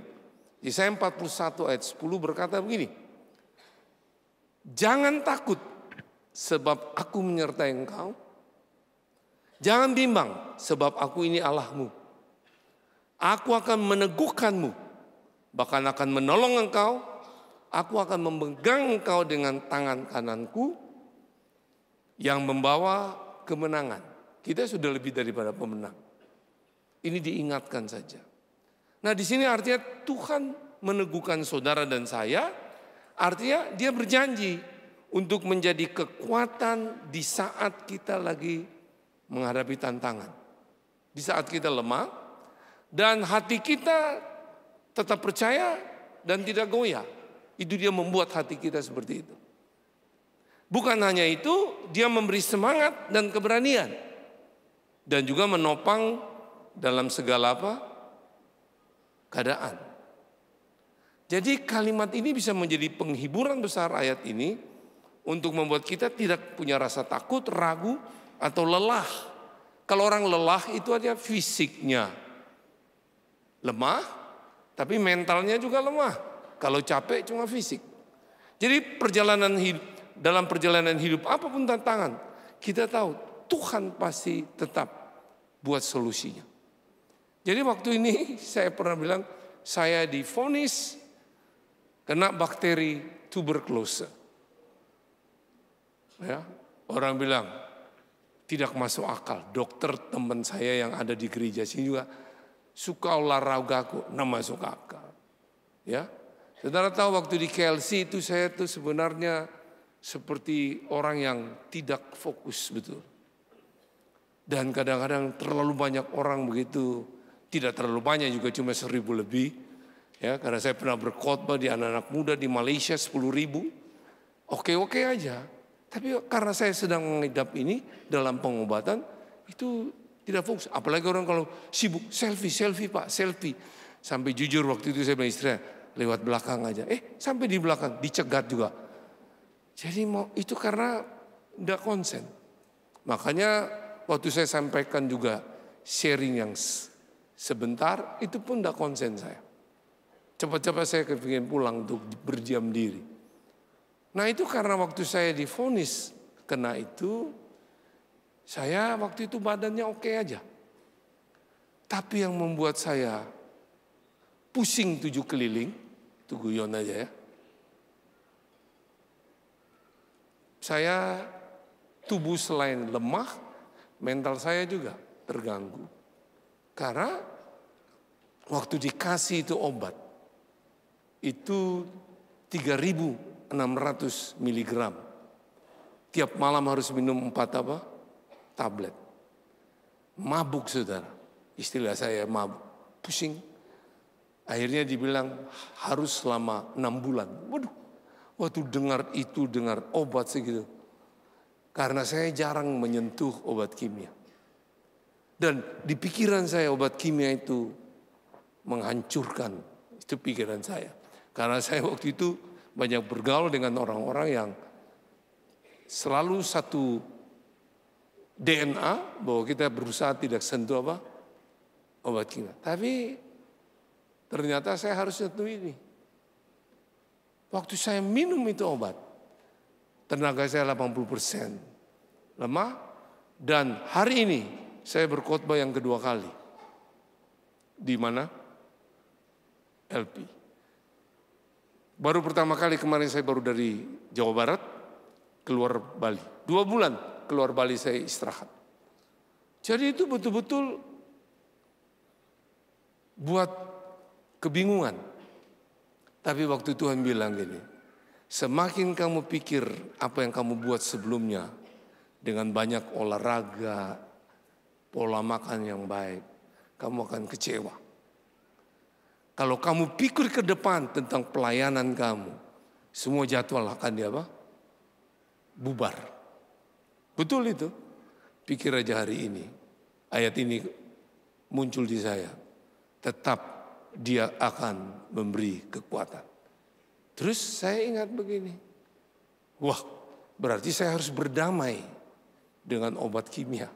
C: Yesaya 41 ayat 10 berkata begini. Jangan takut sebab aku menyertai engkau. Jangan bimbang sebab aku ini Allahmu. Aku akan meneguhkanmu, bahkan akan menolong engkau. Aku akan memegang engkau dengan tangan kananku yang membawa kemenangan. Kita sudah lebih daripada pemenang. Ini diingatkan saja. Nah, di sini artinya Tuhan meneguhkan saudara dan saya, artinya Dia berjanji untuk menjadi kekuatan di saat kita lagi menghadapi tantangan. Di saat kita lemah dan hati kita tetap percaya dan tidak goyah. Itu Dia membuat hati kita seperti itu. Bukan hanya itu, Dia memberi semangat dan keberanian. Dan juga menopang dalam segala apa? Keadaan. Jadi kalimat ini bisa menjadi penghiburan besar ayat ini untuk membuat kita tidak punya rasa takut, ragu, atau lelah. Kalau orang lelah itu aja fisiknya lemah, tapi mentalnya juga lemah. Kalau capek cuma fisik. Jadi dalam perjalanan hidup apapun tantangan, kita tahu Tuhan pasti tetap buat solusinya. Jadi waktu ini saya pernah bilang, saya divonis kena bakteri tuberkulose. Ya, orang bilang tidak masuk akal. Dokter teman saya yang ada di gereja sini juga suka olahraga kok, nggak masuk akal. Ya, saudara tahu waktu di KLC itu saya tuh sebenarnya seperti orang yang tidak fokus betul. Dan kadang-kadang terlalu banyak orang begitu. Tidak terlalu banyak juga, cuma 1.000 lebih. Ya, karena saya pernah berkhotbah di anak-anak muda di Malaysia 10.000. Oke aja. Tapi karena saya sedang mengidap ini dalam pengobatan, itu tidak fokus. Apalagi orang kalau sibuk selfie Pak, selfie. Sampai jujur waktu itu saya bilang istri, lewat belakang aja. Sampai di belakang dicegat juga. Jadi itu karena tidak konsen. Makanya waktu saya sampaikan juga sharing yang sebentar, itu pun tidak konsen saya. Cepat-cepat saya kepingin pulang untuk berdiam diri. Nah itu karena waktu saya divonis kena itu, saya waktu itu badannya oke aja. Tapi yang membuat saya pusing 7 keliling, itu guyon aja ya. Saya tubuh selain lemah, mental saya juga terganggu. Karena waktu dikasih itu obat, itu 3.600 miligram. Tiap malam harus minum 4 tablet. Mabuk saudara, istilah saya mabuk, pusing. Akhirnya dibilang harus selama 6 bulan. Waduh, waktu dengar obat segitu. Karena saya jarang menyentuh obat kimia. Dan di pikiran saya obat kimia itu menghancurkan, itu pikiran saya. Karena saya waktu itu banyak bergaul dengan orang-orang yang selalu satu DNA bahwa kita berusaha tidak sentuh apa? Obat kimia. Tapi ternyata saya harus sentuh ini. Waktu saya minum itu obat, tenaga saya 80% lemah, dan hari ini saya berkhotbah yang kedua kali. Di mana? LP. Baru pertama kali kemarin saya baru dari Jawa Barat keluar Bali. 2 bulan keluar Bali saya istirahat. Jadi itu betul-betul buat kebingungan. Tapi waktu Tuhan bilang gini, semakin kamu pikir apa yang kamu buat sebelumnya dengan banyak olahraga, pola makan yang baik, kamu akan kecewa. Kalau kamu pikir ke depan tentang pelayanan kamu, semua jadwal akan bubar. Betul itu. Pikir aja hari ini. Ayat ini muncul di saya. Tetap dia akan memberi kekuatan. Terus saya ingat begini. Wah, berarti saya harus berdamai dengan obat kimia.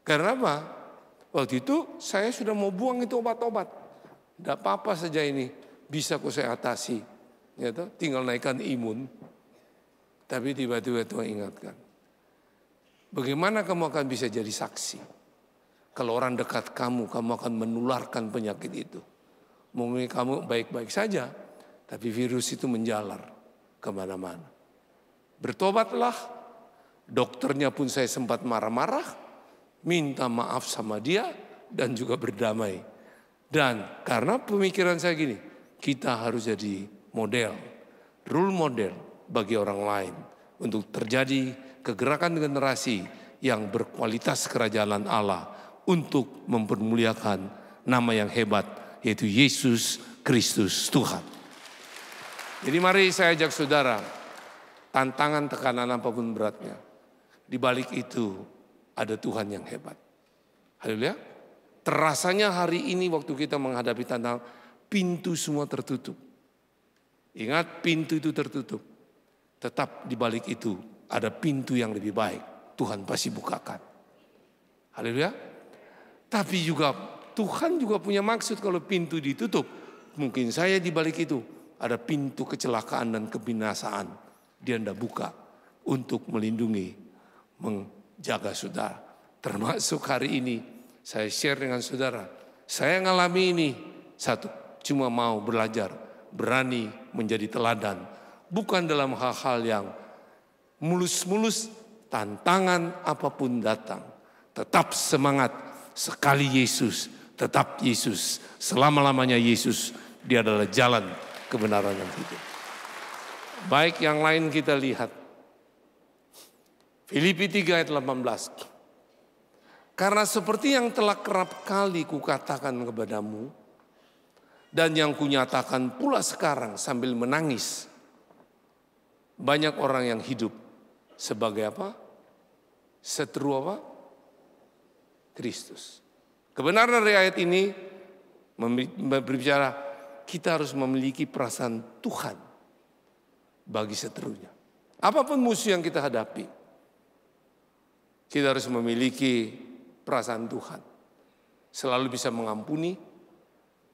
C: Karena apa? Waktu itu saya sudah mau buang itu obat-obat. Tidak apa-apa saja ini. Bisa kok saya atasi. Ya, tinggal naikkan imun. Tapi tiba-tiba Tuhan ingatkan. Bagaimana kamu akan bisa jadi saksi? Kalau orang dekat kamu akan menularkan penyakit itu. Mungkin kamu baik-baik saja, tapi virus itu menjalar kemana-mana. Bertobatlah, dokternya pun saya sempat marah-marah, minta maaf sama dia, dan juga berdamai. Dan karena pemikiran saya gini, kita harus jadi model, role model bagi orang lain. Untuk terjadi kegerakan generasi yang berkualitas kerajaan Allah, untuk mempermuliakan nama yang hebat, yaitu Yesus Kristus Tuhan. Jadi mari saya ajak saudara, tantangan tekanan apapun beratnya, di balik itu ada Tuhan yang hebat. Haleluya. Terasanya hari ini waktu kita menghadapi tantangan, pintu semua tertutup. Ingat, pintu itu tertutup. Tetap di balik itu ada pintu yang lebih baik. Tuhan pasti bukakan. Haleluya. Tapi juga Tuhan juga punya maksud kalau pintu ditutup. Mungkin saya di balik itu ada pintu kecelakaan dan kebinasaan. Dia tidak buka untuk melindungi, menjaga saudara. Termasuk hari ini saya share dengan saudara. Saya ngalami ini. Satu, cuma mau belajar, berani menjadi teladan. Bukan dalam hal-hal yang mulus-mulus, tantangan apapun datang. Tetap semangat. Sekali Yesus, tetap Yesus. Selama-lamanya Yesus, dia adalah jalan kebenaran dan hidup. Baik, yang lain kita lihat. Filipi 3 ayat 18. Karena seperti yang telah kerap kali kukatakan kepadamu, dan yang kunyatakan pula sekarang sambil menangis. Banyak orang yang hidup sebagai apa? Seteru apa? Kristus. Kebenaran dari ayat ini berbicara kita harus memiliki perasaan Tuhan bagi seterunya. Apapun musuh yang kita hadapi, kita harus memiliki perasaan Tuhan. Selalu bisa mengampuni,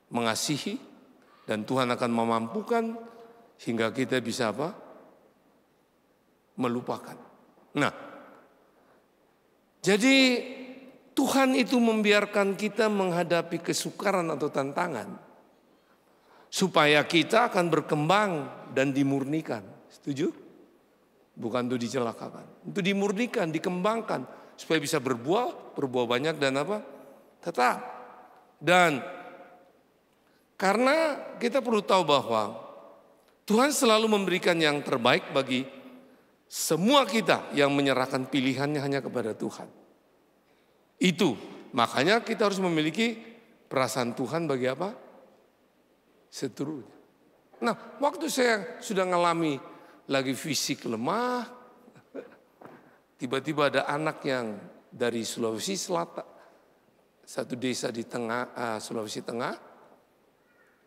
C: mengasihi, dan Tuhan akan memampukan hingga kita bisa apa? Melupakan. Nah, jadi Tuhan itu membiarkan kita menghadapi kesukaran atau tantangan supaya kita akan berkembang dan dimurnikan. Setuju? Bukan untuk dicelakakan, untuk dimurnikan, dikembangkan supaya bisa berbuah banyak dan apa? Tetap. Dan karena kita perlu tahu bahwa Tuhan selalu memberikan yang terbaik bagi semua kita yang menyerahkan pilihannya hanya kepada Tuhan. Itu makanya kita harus memiliki perasaan Tuhan bagi apa? Seterusnya. Nah, waktu saya sudah ngalami lagi fisik lemah, Tiba-tiba ada anak yang dari Sulawesi Selatan, satu desa di Sulawesi Tengah,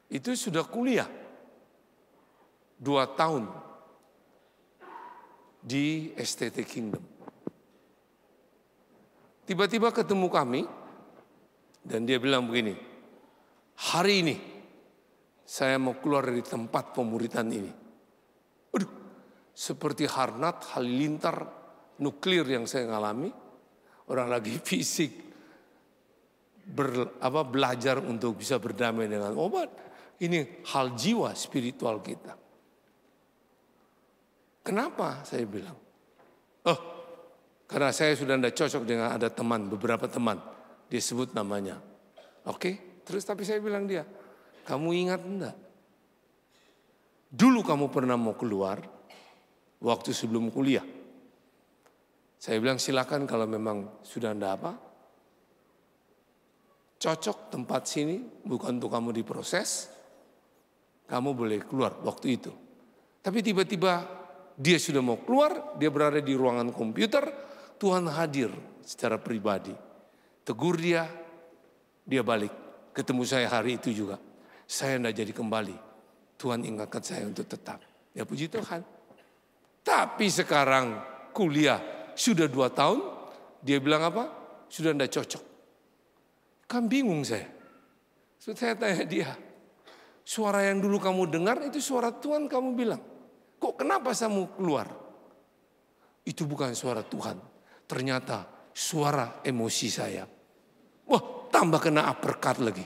C: itu sudah kuliah 2 tahun di STT Kingdom. Tiba-tiba ketemu kami dan dia bilang begini, hari ini saya mau keluar dari tempat pemuritan ini. Aduh, seperti Harnat, Halilintar, nuklir yang saya ngalami. Orang lagi fisik, belajar untuk bisa berdamai dengan obat. Ini hal jiwa spiritual kita. Kenapa saya bilang? Oh, karena saya sudah tidak cocok dengan ada teman, beberapa teman. Dia sebut namanya. Oke, terus tapi saya bilang dia, kamu ingat enggak? Dulu kamu pernah mau keluar waktu sebelum kuliah. Saya bilang silakan kalau memang sudah enggak apa. Cocok tempat sini bukan untuk kamu diproses. Kamu boleh keluar waktu itu. Tapi tiba-tiba dia sudah mau keluar, dia berada di ruangan komputer, Tuhan hadir secara pribadi. Tegur dia balik. Ketemu saya hari itu juga. Saya tidak jadi kembali. Tuhan ingatkan saya untuk tetap. Ya puji Tuhan. Tapi sekarang kuliah sudah 2 tahun. Dia bilang apa? Sudah tidak cocok. Kan bingung saya. Saya tanya dia. Suara yang dulu kamu dengar itu suara Tuhan kamu bilang. Kok kenapa kamu keluar? Itu bukan suara Tuhan. Ternyata suara emosi saya. Wah, tambah kena uppercut lagi.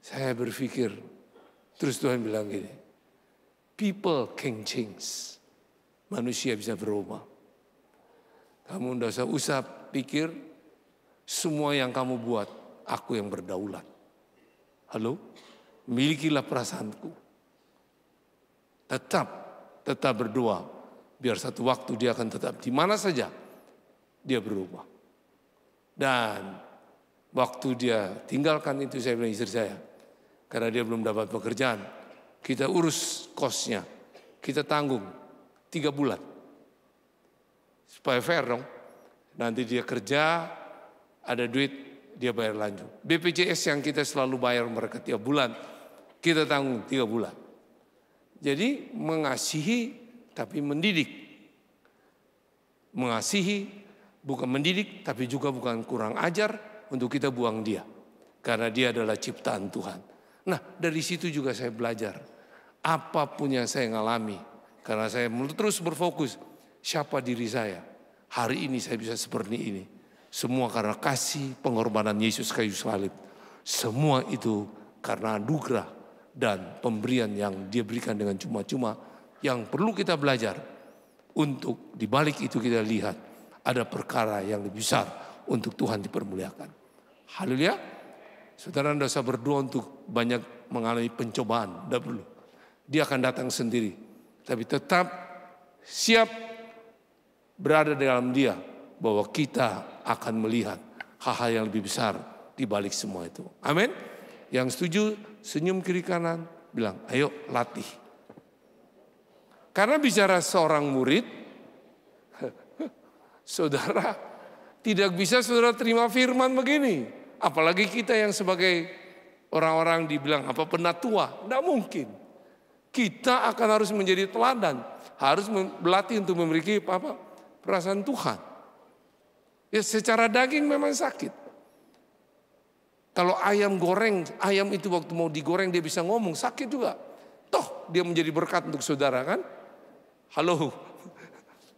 C: Saya berpikir, terus Tuhan bilang gini, people can change. Manusia bisa berubah. Kamu tidak usah pikir semua yang kamu buat, aku yang berdaulat. Halo? Milikilah perasaanku. Tetap berdoa. Biar satu waktu dia akan tetap di mana saja dia berubah. Dan waktu dia tinggalkan itu saya bilang istri saya. Karena dia belum dapat pekerjaan. Kita urus kosnya. Kita tanggung 3 bulan. Supaya fair dong. Nanti dia kerja, ada duit, dia bayar lanjut. BPJS yang kita selalu bayar mereka tiap bulan, kita tanggung 3 bulan. Jadi mengasihi tapi mendidik. Mengasihi bukan mendidik tapi juga bukan kurang ajar untuk kita buang dia. Karena dia adalah ciptaan Tuhan. Nah dari situ juga saya belajar. Apapun yang saya ngalami. Karena saya terus berfokus. Siapa diri saya. Hari ini saya bisa seperti ini. Semua karena kasih pengorbanan Yesus kayu salib. Semua itu karena anugerah dan pemberian yang dia berikan dengan cuma-cuma. Yang perlu kita belajar. Untuk dibalik itu kita lihat. Ada perkara yang lebih besar untuk Tuhan dipermuliakan. Haleluya. Saudara tidak usah berdoa untuk banyak mengalami pencobaan. Tidak perlu. Dia akan datang sendiri. Tapi tetap siap berada dalam dia. Bahwa kita akan melihat hal-hal yang lebih besar di balik semua itu. Amin. Yang setuju senyum kiri kanan. Bilang ayo latih. Karena bicara seorang murid. Saudara tidak bisa saudara terima firman begini. Apalagi kita yang sebagai orang-orang dibilang apa penatua. Tidak mungkin. Kita akan harus menjadi teladan. Harus berlatih untuk memiliki perasaan Tuhan. Ya secara daging memang sakit. Kalau ayam goreng, ayam itu waktu mau digoreng dia bisa ngomong, sakit juga. Toh dia menjadi berkat untuk saudara kan? Halo,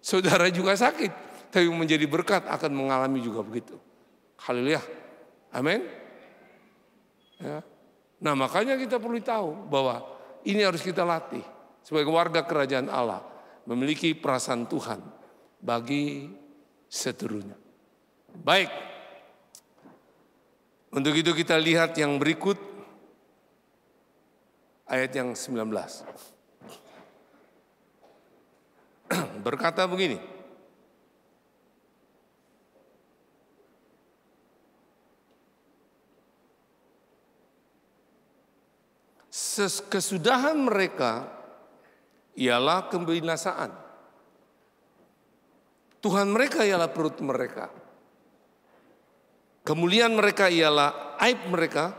C: saudara juga sakit. Tapi menjadi berkat akan mengalami juga begitu. Haleluya. Amin. Ya. Nah makanya kita perlu tahu bahwa ini harus kita latih. Sebagai warga kerajaan Allah. Memiliki perasaan Tuhan bagi seterusnya. Baik. Untuk itu kita lihat yang berikut. Ayat yang 19. Berkata begini. Kesudahan mereka ialah kebinasaan. Tuhan mereka ialah perut mereka. Kemuliaan mereka ialah aib mereka.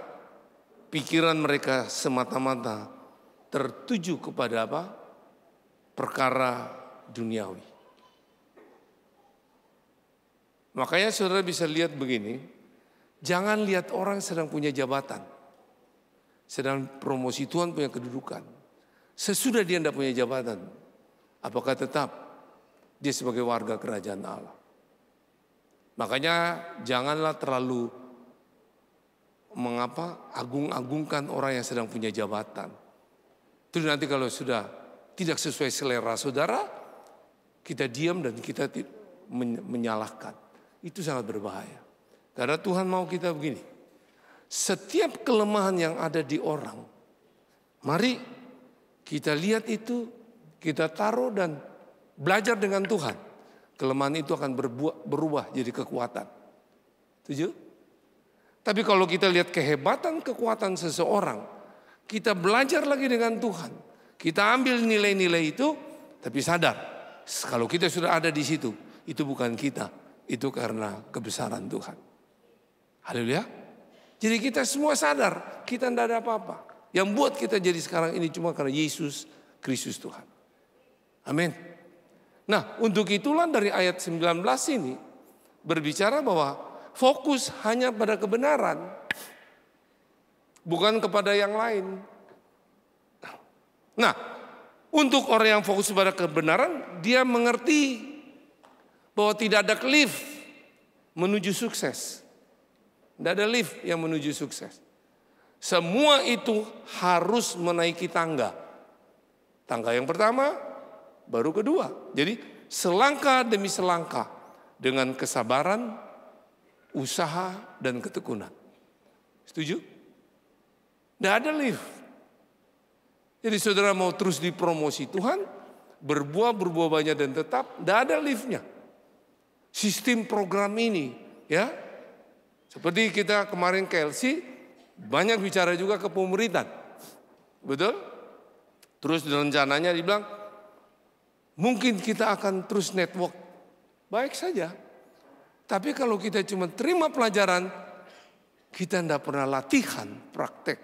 C: Pikiran mereka semata-mata tertuju kepada apa? Perkara duniawi. Makanya saudara bisa lihat begini. Jangan lihat orang sedang punya jabatan. Sedang promosi, Tuhan punya kedudukan. Sesudah dia tidak punya jabatan, apakah tetap dia sebagai warga kerajaan Allah? Makanya janganlah terlalu agung-agungkan orang yang sedang punya jabatan. Itu nanti kalau sudah tidak sesuai selera saudara, kita diam dan kita menyalahkan. Itu sangat berbahaya. Karena Tuhan mau kita begini. Setiap kelemahan yang ada di orang, mari kita lihat itu, kita taruh dan belajar dengan Tuhan. Kelemahan itu akan berubah jadi kekuatan. Setuju? Tapi kalau kita lihat kehebatan kekuatan seseorang, kita belajar lagi dengan Tuhan. Kita ambil nilai-nilai itu, tapi sadar kalau kita sudah ada di situ, itu bukan kita, itu karena kebesaran Tuhan. Haleluya. Jadi kita semua sadar kita tidak ada apa-apa. Yang buat kita jadi sekarang ini cuma karena Yesus Kristus Tuhan. Amin. Nah, untuk itulah dari ayat 19 ini berbicara bahwa fokus hanya pada kebenaran, bukan kepada yang lain. Nah, untuk orang yang fokus pada kebenaran, dia mengerti bahwa tidak ada cliff menuju sukses. Tidak ada lift yang menuju sukses. Semua itu harus menaiki tangga. Tangga yang pertama, baru kedua. Jadi selangkah demi selangkah dengan kesabaran, usaha, dan ketekunan. Setuju? Tidak ada lift. Jadi saudara mau terus dipromosi Tuhan, berbuah banyak dan tetap, tidak ada liftnya. Sistem program ini, ya. Seperti kita kemarin KLC, banyak bicara juga ke pemuritan. Betul? Terus rencananya dibilang, mungkin kita akan terus network. Baik saja. Tapi kalau kita cuma terima pelajaran, kita tidak pernah latihan, praktek.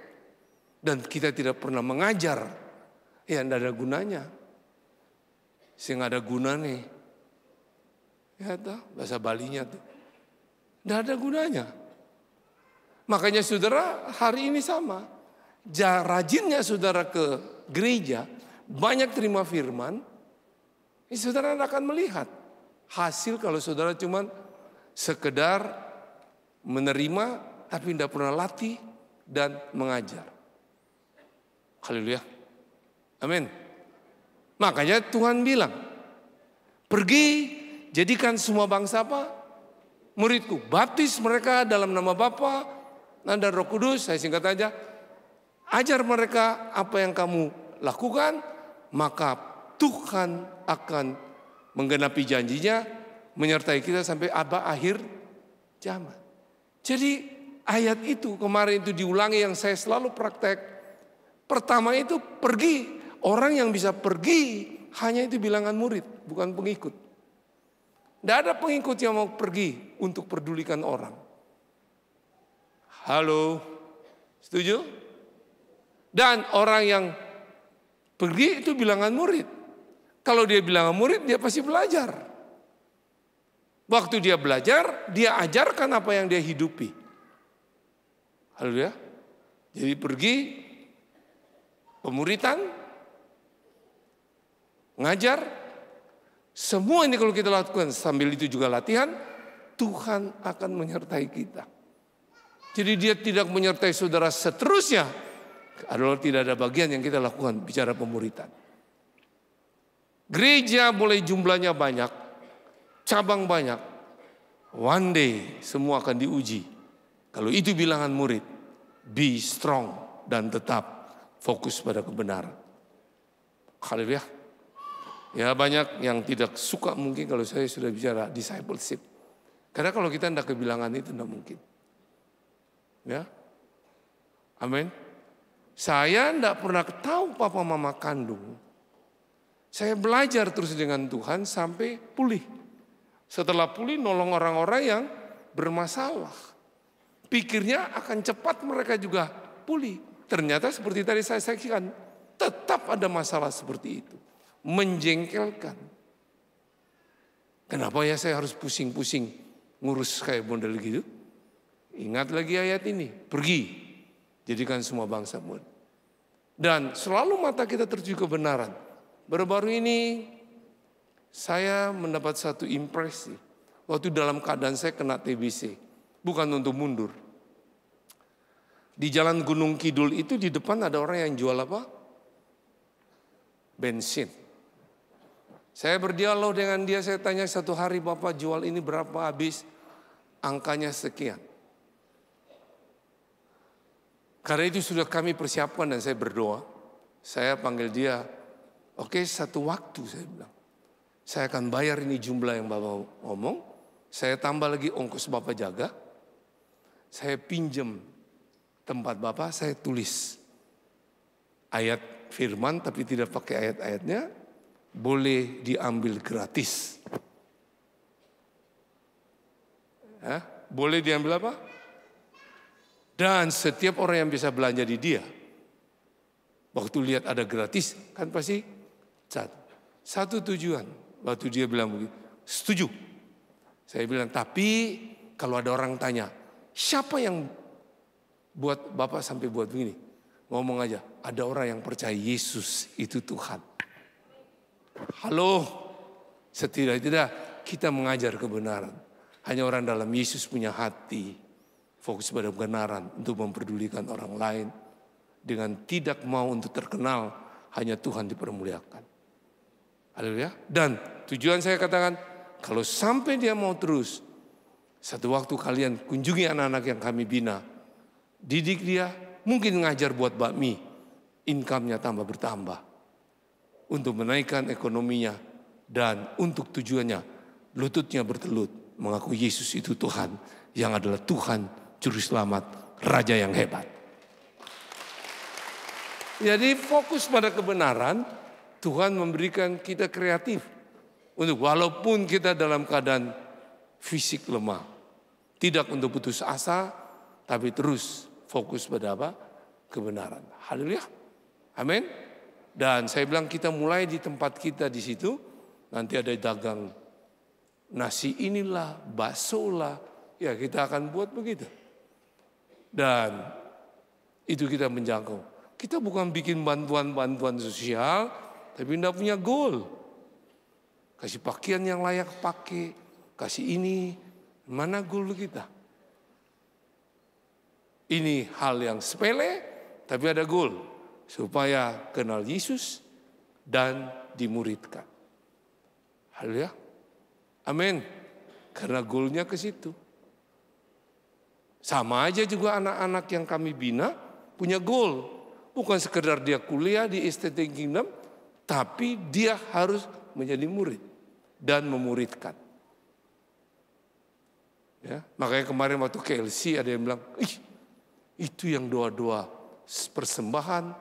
C: Dan kita tidak pernah mengajar, ya tidak ada gunanya. Sehingga ada guna nih. Ya tahu, bahasa Balinya tuh. Tidak ada gunanya. Makanya saudara hari ini sama. Rajinnya saudara ke gereja, banyak terima firman, saudara akan melihat hasil kalau saudara cuma sekedar menerima tapi tidak pernah latih dan mengajar. Haleluya. Amin. Makanya Tuhan bilang, pergi jadikan semua bangsa apa? Muridku. Baptis mereka dalam nama Bapa dan Roh Kudus. Saya singkat aja. Ajar mereka apa yang kamu lakukan, maka Tuhan akan menggenapi janjinya, menyertai kita sampai akhir zaman. Jadi ayat itu kemarin itu diulangi yang saya selalu praktek. Pertama itu pergi. Orang yang bisa pergi hanya itu bilangan murid, bukan pengikut. Tidak ada pengikut yang mau pergi untuk pedulikan orang. Halo, setuju? Dan orang yang pergi itu bilangan murid. Kalau dia bilangan murid, dia pasti belajar. Waktu dia belajar, dia ajarkan apa yang dia hidupi. Haleluya. Jadi pergi, pemuritan, ngajar, semua ini kalau kita lakukan sambil itu juga latihan, Tuhan akan menyertai kita. Jadi dia tidak menyertai saudara seterusnya, adalah tidak ada bagian yang kita lakukan bicara pemuritan. Gereja boleh jumlahnya banyak, cabang banyak, one day semua akan diuji. Kalau itu bilangan murid, be strong dan tetap fokus pada kebenaran. Haleluya. Ya banyak yang tidak suka mungkin kalau saya sudah bicara discipleship. Karena kalau kita tidak kebilangan itu tidak mungkin. Ya, amin. Saya tidak pernah tahu papa mama kandung. Saya belajar terus dengan Tuhan sampai pulih. Setelah pulih nolong orang-orang yang bermasalah. Pikirnya akan cepat mereka juga pulih. Ternyata seperti tadi saya saksikan, tetap ada masalah seperti itu. Menjengkelkan. Kenapa ya saya harus pusing-pusing ngurus kayak model gitu? Ingat lagi ayat ini, pergi, jadikan semua bangsa murid. Dan selalu mata kita tertuju kebenaran. Baru-baru ini saya mendapat satu impresi. Waktu dalam keadaan saya kena TBC, bukan untuk mundur. Di Jalan Gunung Kidul itu di depan ada orang yang jual apa? Bensin. Saya berdialog dengan dia, saya tanya satu hari, Bapak jual ini berapa habis? Angkanya sekian. Karena itu sudah kami persiapkan dan saya berdoa. Saya panggil dia, oke, satu waktu saya bilang. Saya akan bayar ini jumlah yang Bapak ngomong. Saya tambah lagi ongkos Bapak jaga. Saya pinjam tempat Bapak, saya tulis ayat firman tapi tidak pakai ayat-ayatnya. Boleh diambil gratis. Boleh diambil apa? Dan setiap orang yang bisa belanja di dia, waktu lihat ada gratis, kan pasti satu tujuan. Waktu dia bilang begitu, setuju. Saya bilang, tapi kalau ada orang tanya, siapa yang buat Bapak sampai buat begini? Ngomong aja, ada orang yang percaya Yesus itu Tuhan. Halo, setidak-tidak kita mengajar kebenaran. Hanya orang dalam Yesus punya hati, fokus pada kebenaran untuk memperdulikan orang lain. Dengan tidak mau untuk terkenal, hanya Tuhan dipermuliakan. Haleluya. Dan tujuan saya katakan, kalau sampai dia mau terus, satu waktu kalian kunjungi anak-anak yang kami bina, didik dia, mungkin ngajar buat bakmi, income-nya tambah bertambah. Untuk menaikkan ekonominya dan untuk tujuannya lututnya bertelut mengaku Yesus itu Tuhan yang adalah Tuhan Juru Selamat, Raja yang hebat. Jadi fokus pada kebenaran, Tuhan memberikan kita kreatif untuk walaupun kita dalam keadaan fisik lemah, tidak untuk putus asa, tapi terus fokus pada apa? Kebenaran. Haleluya. Amin. Dan saya bilang kita mulai di tempat kita di situ, nanti ada dagang nasi inilah, bakso lah, ya kita akan buat begitu. Dan itu kita menjangkau. Kita bukan bikin bantuan-bantuan sosial, tapi tidak punya goal. Kasih pakaian yang layak pakai, kasih ini, mana goal kita? Ini hal yang sepele, tapi ada goal. Supaya kenal Yesus dan dimuridkan. Haleluya. Amin. Karena goalnya ke situ. Sama aja juga anak-anak yang kami bina punya goal. Bukan sekedar dia kuliah di Estetik Kingdom, tapi dia harus menjadi murid dan memuridkan. Ya, makanya kemarin waktu KLC ada yang bilang, itu yang doa-doa persembahan,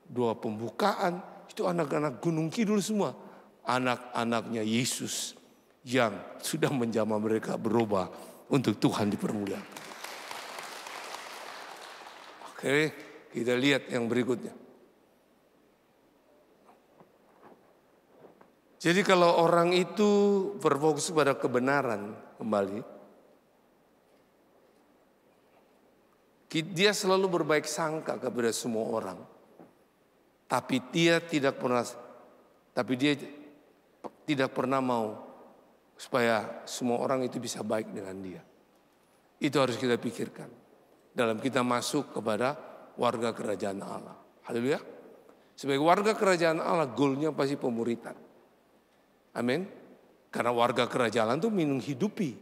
C: doa pembukaan, itu anak-anak Gunung Kidul semua. Anak-anaknya Yesus yang sudah menjamah mereka berubah untuk Tuhan dipermuliakan. Oke, kita lihat yang berikutnya. Jadi kalau orang itu berfokus pada kebenaran kembali, dia selalu berbaik sangka kepada semua orang. Tapi dia tidak pernah mau supaya semua orang itu bisa baik dengan dia. Itu harus kita pikirkan dalam kita masuk kepada warga kerajaan Allah. Haleluya. Sebagai warga kerajaan Allah, goalnya pasti pemuritan. Amin. Karena warga kerajaan itu menghidupi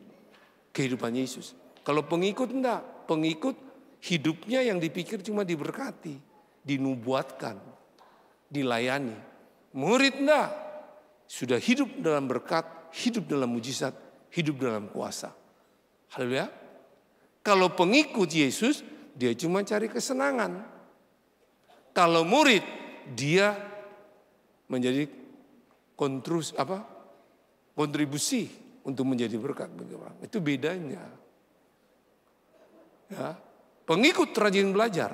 C: kehidupan Yesus. Kalau pengikut enggak, pengikut hidupnya yang dipikir cuma diberkati, dinubuatkan, dilayani. Murid enggak, sudah hidup dalam berkat, hidup dalam mujizat, hidup dalam kuasa. Haleluya. Kalau pengikut Yesus, dia cuma cari kesenangan. Kalau murid, dia menjadi kontribusi untuk menjadi berkat bagi orang. Itu bedanya. Ya, pengikut rajin belajar,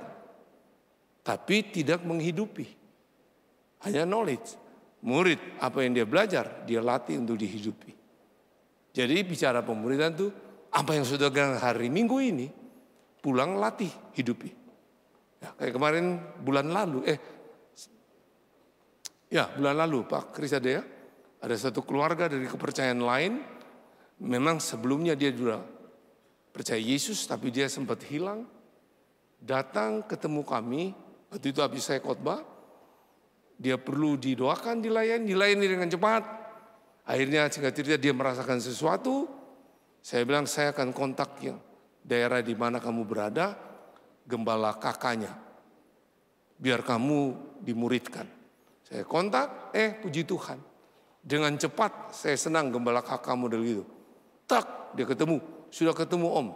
C: tapi tidak menghidupi. Hanya knowledge. Murid, apa yang dia belajar, dia latih untuk dihidupi. Jadi bicara pemuridan itu, apa yang sudah hari Minggu ini, pulang latih, hidupi. Ya, kayak kemarin bulan lalu, bulan lalu Pak Kris ada ya, ada satu keluarga dari kepercayaan lain, memang sebelumnya dia juga percaya Yesus, tapi dia sempat hilang, datang ketemu kami, waktu itu habis saya khotbah, dia perlu didoakan, dilayani dengan cepat. Akhirnya singkat cerita dia merasakan sesuatu, saya bilang saya akan kontak yang daerah di mana kamu berada, gembala kakaknya, biar kamu dimuridkan. Saya kontak, puji Tuhan. Dengan cepat saya senang gembala kakakmu dari itu. Tak, dia ketemu. Sudah ketemu Om.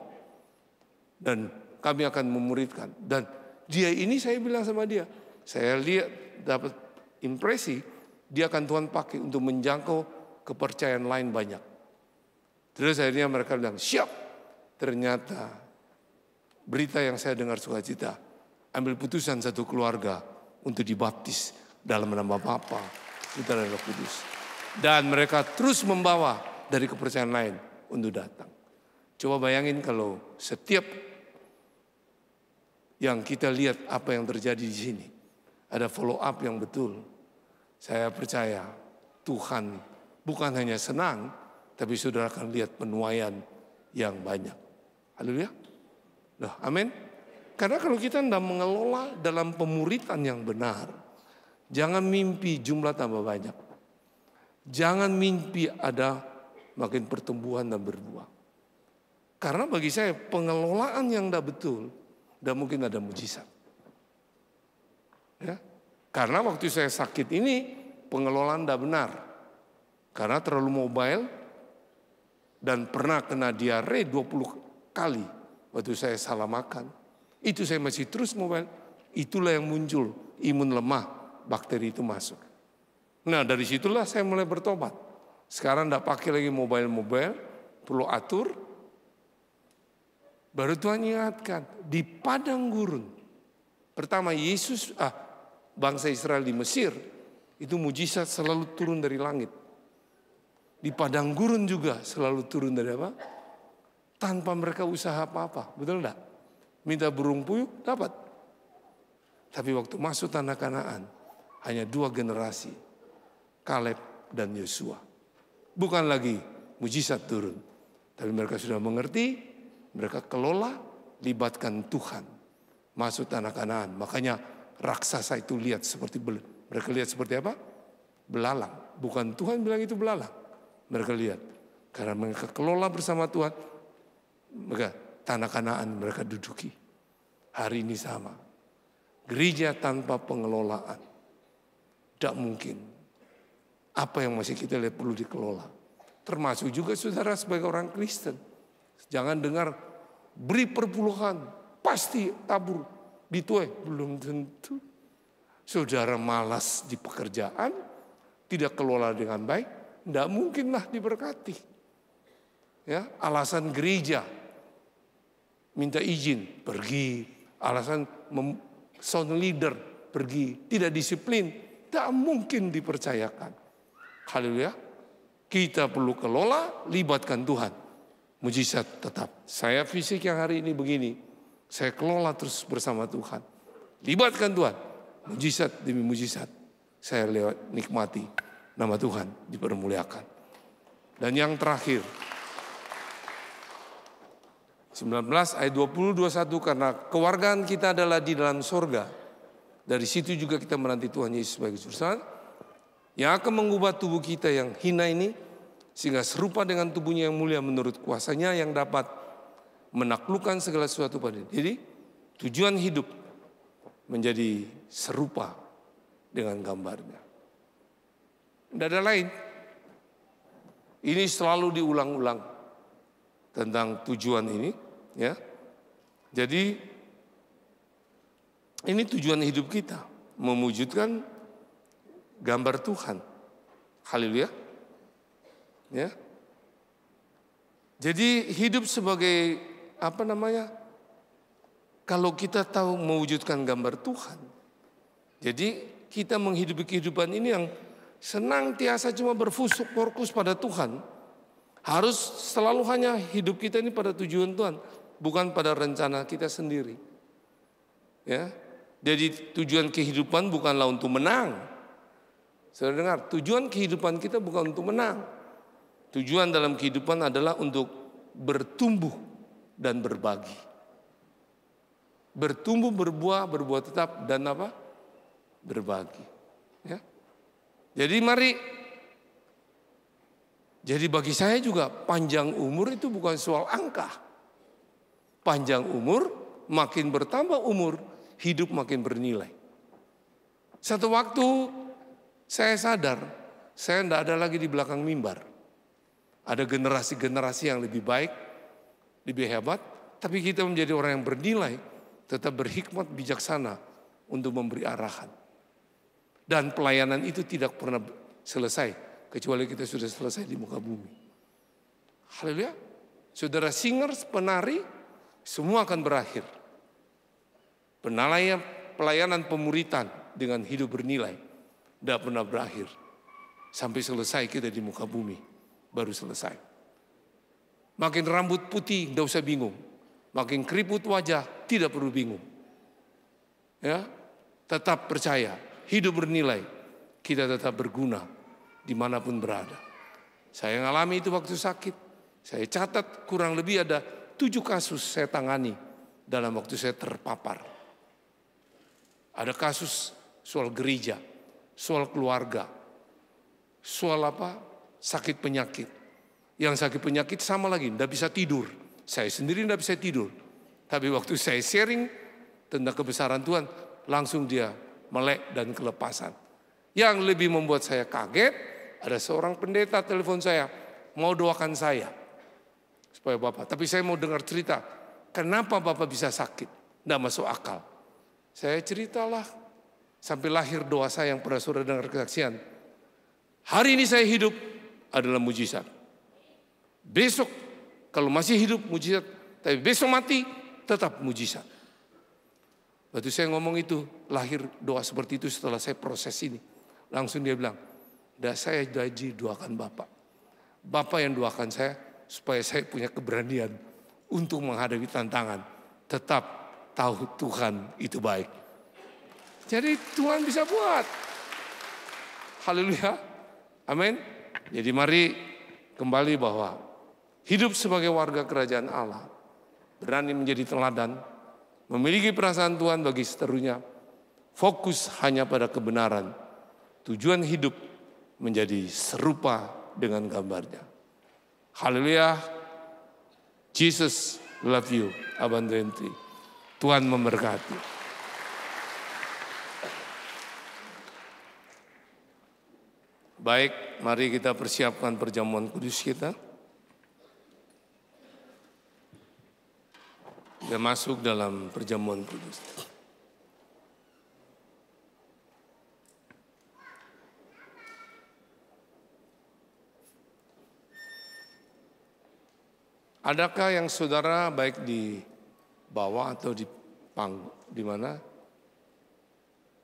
C: Dan kami akan memuridkan. Dan dia ini saya bilang sama dia. Saya lihat dapat impresi. Dia akan Tuhan pakai untuk menjangkau kepercayaan lain banyak. Terus akhirnya mereka bilang siap. Ternyata berita yang saya dengar sukacita. Ambil putusan satu keluarga untuk dibaptis dalam nama Bapa, Putra dan Roh Kudus. Dan mereka terus membawa dari kepercayaan lain untuk datang. Coba bayangin kalau setiap yang kita lihat apa yang terjadi di sini, ada follow up yang betul. Saya percaya Tuhan bukan hanya senang, tapi saudara akan lihat penuaian yang banyak. Haleluya. Nah, amin. Karena kalau kita tidak mengelola dalam pemuritan yang benar, jangan mimpi jumlah tambah banyak. Jangan mimpi ada makin pertumbuhan dan berbuah. Karena bagi saya pengelolaan yang tidak betul, tidak mungkin ada mujizat. Ya. Karena waktu saya sakit ini pengelolaan tidak benar. Karena terlalu mobile dan pernah kena diare 20 kali waktu saya salah makan. Itu saya masih terus mobile. Itulah yang muncul imun lemah, bakteri itu masuk. Nah dari situlah saya mulai bertobat. Sekarang tidak pakai lagi mobile, perlu atur. Baru Tuhan ingatkan di padang gurun. Pertama Yesus, bangsa Israel di Mesir, itu mujizat selalu turun dari langit. Di padang gurun juga selalu turun dari apa? Tanpa mereka usaha apa-apa, betul enggak? Minta burung puyuh, dapat. Tapi waktu masuk tanah Kanaan, hanya 2 generasi, Kaleb dan Yosua. Bukan lagi mujizat turun, tapi mereka sudah mengerti, mereka kelola, libatkan Tuhan, masuk tanah Kanaan. Makanya raksasa itu lihat seperti mereka lihat seperti apa? Belalang. Bukan Tuhan bilang itu belalang. Mereka lihat karena mereka kelola bersama Tuhan, maka tanah Kanaan mereka duduki. Hari ini sama. Gereja tanpa pengelolaan tidak mungkin. Apa yang masih kita lihat perlu dikelola. Termasuk juga saudara sebagai orang Kristen. Jangan dengar beri perpuluhan, pasti tabur, dituai. Belum tentu. Saudara malas di pekerjaan, tidak kelola dengan baik, tidak mungkinlah diberkati. Ya, alasan gereja, minta izin, pergi. Alasan sound leader, pergi. Tidak disiplin, tidak mungkin dipercayakan. Haleluya. Kita perlu kelola, libatkan Tuhan. Mujizat tetap. Saya fisik yang hari ini begini. Saya kelola terus bersama Tuhan. Libatkan Tuhan. Mujizat demi mujizat. Saya lewat nikmati. Nama Tuhan dipermuliakan. Dan yang terakhir. 19 ayat 20-21. Karena kewargaan kita adalah di dalam sorga. Dari situ juga kita menanti Tuhan Yesus sebagai Juru Selamat. Yang akan mengubah tubuh kita yang hina ini. Sehingga serupa dengan tubuhnya yang mulia menurut kuasanya yang dapat menaklukkan segala sesuatu pada dia. Jadi tujuan hidup menjadi serupa dengan gambarnya. Tidak ada lain. Ini selalu diulang-ulang tentang tujuan ini. Ya. Jadi ini tujuan hidup kita. Mewujudkan gambar Tuhan. Haleluya. Ya. Jadi hidup sebagai kalau kita tahu mewujudkan gambar Tuhan. Jadi kita menghidupi kehidupan ini yang senantiasa cuma berfokus pada Tuhan. Harus selalu hanya hidup kita ini pada tujuan Tuhan, bukan pada rencana kita sendiri. Ya. Jadi tujuan kehidupan bukanlah untuk menang. Saudara dengar, tujuan kehidupan kita bukan untuk menang. Tujuan dalam kehidupan adalah untuk bertumbuh dan berbagi. Bertumbuh, berbuah tetap, dan berbagi. Ya. Jadi bagi saya juga panjang umur itu bukan soal angka. Panjang umur, makin bertambah umur, hidup makin bernilai. Satu waktu saya sadar, saya tidak ada lagi di belakang mimbar. Ada generasi-generasi yang lebih baik, lebih hebat, tapi kita menjadi orang yang bernilai, tetap berhikmat, bijaksana untuk memberi arahan. Dan pelayanan itu tidak pernah selesai, kecuali kita sudah selesai di muka bumi. Haleluya. Saudara singers, penari, semua akan berakhir. Pelayanan pemuritan dengan hidup bernilai, tidak pernah berakhir. Sampai selesai kita di muka bumi. Baru selesai. Makin rambut putih, tidak usah bingung. Makin keriput wajah, tidak perlu bingung. Ya, tetap percaya, hidup bernilai, kita tetap berguna dimanapun berada. Saya ngalami itu waktu sakit. Saya catat kurang lebih ada 7 kasus saya tangani dalam waktu saya terpapar. Ada kasus soal gereja, soal keluarga, soal sakit penyakit. Yang sakit penyakit sama lagi, tidak bisa tidur. Saya sendiri tidak bisa tidur. Tapi waktu saya sharing tentang kebesaran Tuhan, langsung dia melek dan kelepasan. Yang lebih membuat saya kaget, ada seorang pendeta telepon saya, mau doakan saya. Supaya Bapak, tapi saya mau dengar cerita, kenapa Bapak bisa sakit? Tidak masuk akal. Saya ceritalah, sampai lahir doa saya yang pernah saudara dengar kesaksian. Hari ini saya hidup, adalah mujizat. Besok kalau masih hidup mujizat, tapi besok mati tetap mujizat. Waktu saya ngomong itu, lahir doa seperti itu setelah saya proses ini. Langsung dia bilang, saya janji doakan Bapak. Bapak yang doakan saya supaya saya punya keberanian untuk menghadapi tantangan. Tetap tahu Tuhan itu baik. Jadi Tuhan bisa buat. Haleluya. Amin. Jadi mari kembali bahwa hidup sebagai warga kerajaan Allah, berani menjadi teladan, memiliki perasaan Tuhan bagi seterunya, fokus hanya pada kebenaran, tujuan hidup menjadi serupa dengan gambarnya. Haleluya, Jesus love you abundantly. Tuhan memberkati. Baik, mari kita persiapkan perjamuan kudus kita. Kita masuk dalam perjamuan kudus. Adakah yang saudara baik di bawah atau di mana?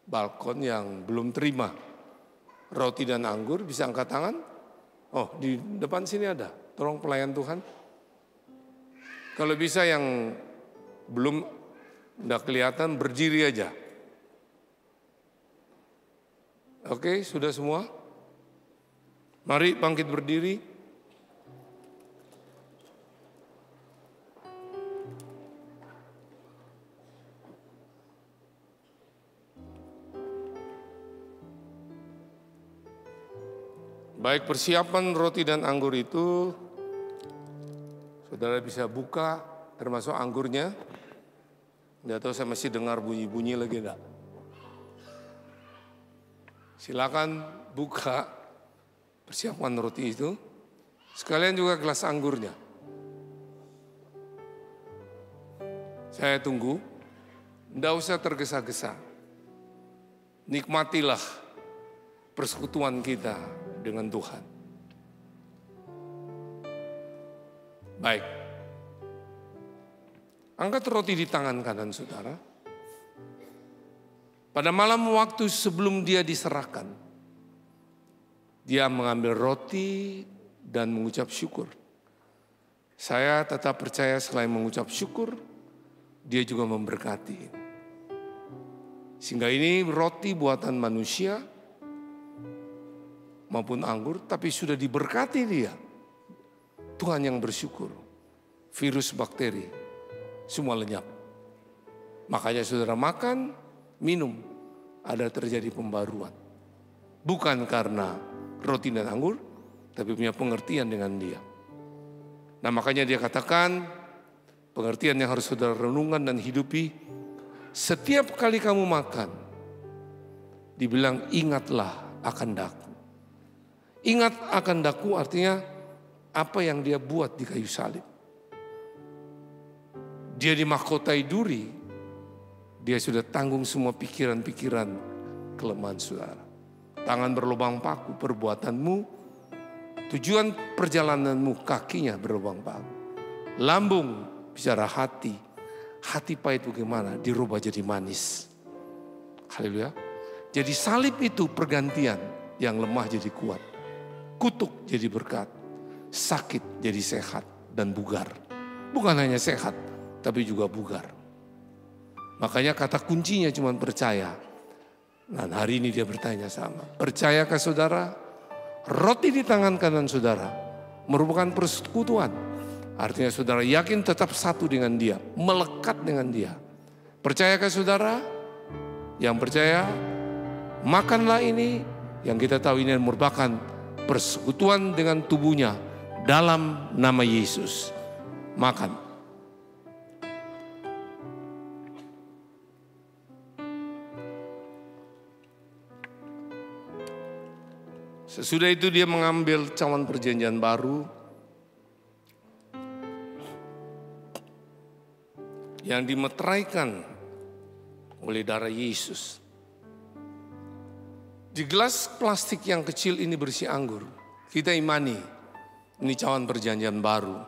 C: Balkon yang belum terima roti dan anggur, bisa angkat tangan? Oh, di depan sini ada. Tolong pelayan Tuhan. Kalau bisa yang belum tidak kelihatan, berdiri aja. Oke, sudah semua? Mari bangkit berdiri. Baik, persiapan roti dan anggur itu, saudara bisa buka termasuk anggurnya. Tidak tahu saya masih dengar bunyi-bunyi lagi enggak. Silakan buka, persiapan roti itu. Sekalian juga gelas anggurnya. Saya tunggu, tidak usah tergesa-gesa. Nikmatilah persekutuan kita dengan Tuhan. Baik. Angkat roti di tangan kanan saudara. Pada malam waktu sebelum dia diserahkan, dia mengambil roti dan mengucap syukur. Saya tetap percaya selain mengucap syukur, dia juga memberkati. Sehingga ini roti buatan manusia maupun anggur, tapi sudah diberkati dia. Tuhan yang bersyukur. Virus, bakteri, semua lenyap. Makanya saudara makan, minum, ada terjadi pembaruan. Bukan karena roti dan anggur, tapi punya pengertian dengan dia. Nah makanya dia katakan, pengertian yang harus saudara renungkan dan hidupi, setiap kali kamu makan, dibilang ingatlah akan daku. Ingat akan daku artinya apa yang dia buat di kayu salib. Dia dimahkotai duri, dia sudah tanggung semua pikiran-pikiran kelemahan saudara. Tangan berlubang paku, perbuatanmu, tujuan perjalananmu, kakinya berlubang paku. Lambung bicara hati, hati pahit bagaimana dirubah jadi manis. Haleluya. Jadi salib itu pergantian, yang lemah jadi kuat, kutuk jadi berkat, sakit jadi sehat dan bugar. Bukan hanya sehat, tapi juga bugar. Makanya kata kuncinya cuma percaya. Dan hari ini dia bertanya sama, percayakah saudara? Roti di tangan kanan saudara merupakan persekutuan. Artinya saudara yakin tetap satu dengan dia, melekat dengan dia. Percayakah saudara? Yang percaya, makanlah ini, yang kita tahu ini merupakan persekutuan dengan tubuhnya dalam nama Yesus. Makan. Sesudah itu dia mengambil cawan perjanjian baru yang dimeteraikan oleh darah Yesus. Di gelas plastik yang kecil ini berisi anggur. Kita imani ini cawan perjanjian baru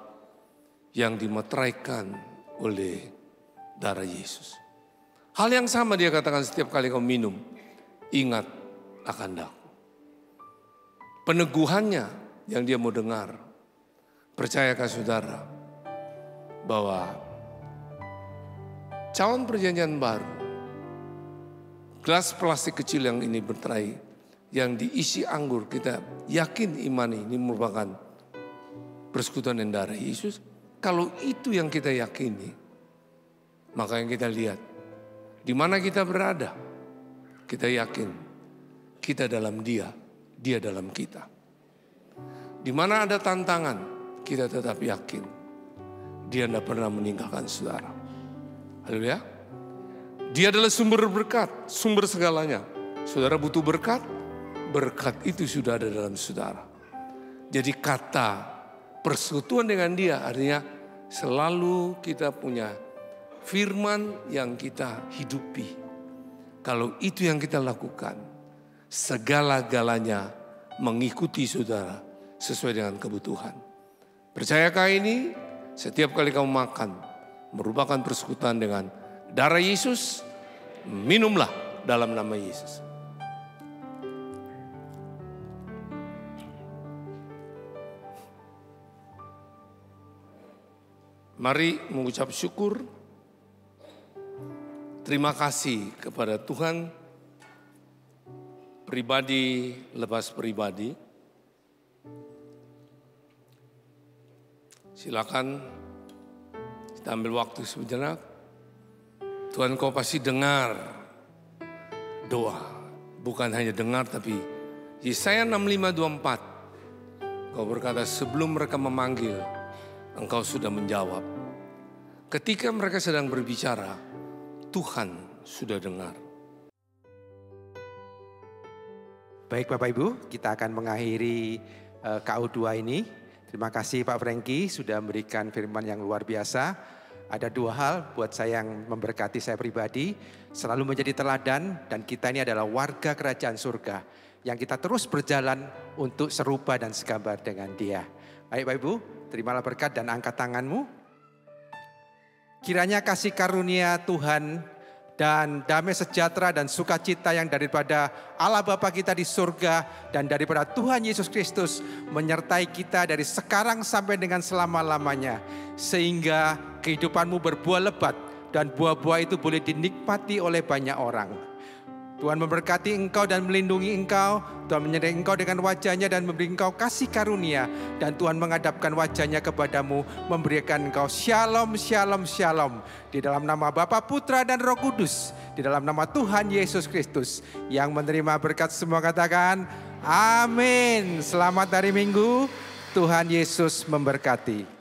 C: yang dimeteraikan oleh darah Yesus. Hal yang sama dia katakan setiap kali kau minum, ingat akan daku. Peneguhannya yang dia mau dengar. Percayakah saudara bahwa cawan perjanjian baru, gelas plastik kecil yang ini berterai, yang diisi anggur, kita yakin imani ini merupakan persekutuan dengan darah Yesus. Kalau itu yang kita yakini, maka yang kita lihat, di mana kita berada, kita yakin kita dalam dia, dia dalam kita. Di mana ada tantangan, kita tetap yakin dia tidak pernah meninggalkan saudara. Haleluya. Dia adalah sumber berkat, sumber segalanya. Saudara butuh berkat, berkat itu sudah ada dalam saudara. Jadi kata persekutuan dengan dia artinya selalu kita punya firman yang kita hidupi. Kalau itu yang kita lakukan, segala-galanya mengikuti saudara sesuai dengan kebutuhan. Percayakah ini? Setiap kali kamu makan merupakan persekutuan dengan darah Yesus, minumlah dalam nama Yesus. Mari mengucap syukur. Terima kasih kepada Tuhan. Pribadi lepas pribadi. Silakan kita ambil waktu sejenak. Tuhan, kau pasti dengar doa. Bukan hanya dengar tapi Yesaya 65:24. Kau berkata sebelum mereka memanggil, engkau sudah menjawab. Ketika mereka sedang berbicara, Tuhan sudah dengar.
G: Baik Bapak Ibu, kita akan mengakhiri KU2 ini. Terima kasih Pak Franky sudah memberikan firman yang luar biasa. Ada dua hal buat saya yang memberkati saya pribadi. Selalu menjadi teladan dan kita ini adalah warga kerajaan surga. Yang kita terus berjalan untuk serupa dan segambar dengan Dia. Baik Bapak Ibu, Terimalah berkat dan angkat tanganmu. Kiranya kasih karunia Tuhan dan damai sejahtera dan sukacita yang daripada Allah Bapa kita di surga dan daripada Tuhan Yesus Kristus menyertai kita dari sekarang sampai dengan selama-lamanya. Sehingga kehidupanmu berbuah lebat dan buah-buah itu boleh dinikmati oleh banyak orang. Tuhan memberkati engkau dan melindungi engkau. Tuhan menyertai engkau dengan wajahnya dan memberi engkau kasih karunia. Dan Tuhan menghadapkan wajahnya kepadamu, memberikan engkau shalom, shalom, shalom. Di dalam nama Bapa, Putra, dan Roh Kudus. Di dalam nama Tuhan Yesus Kristus. Yang menerima berkat semua katakan, amin. Selamat hari Minggu, Tuhan Yesus memberkati.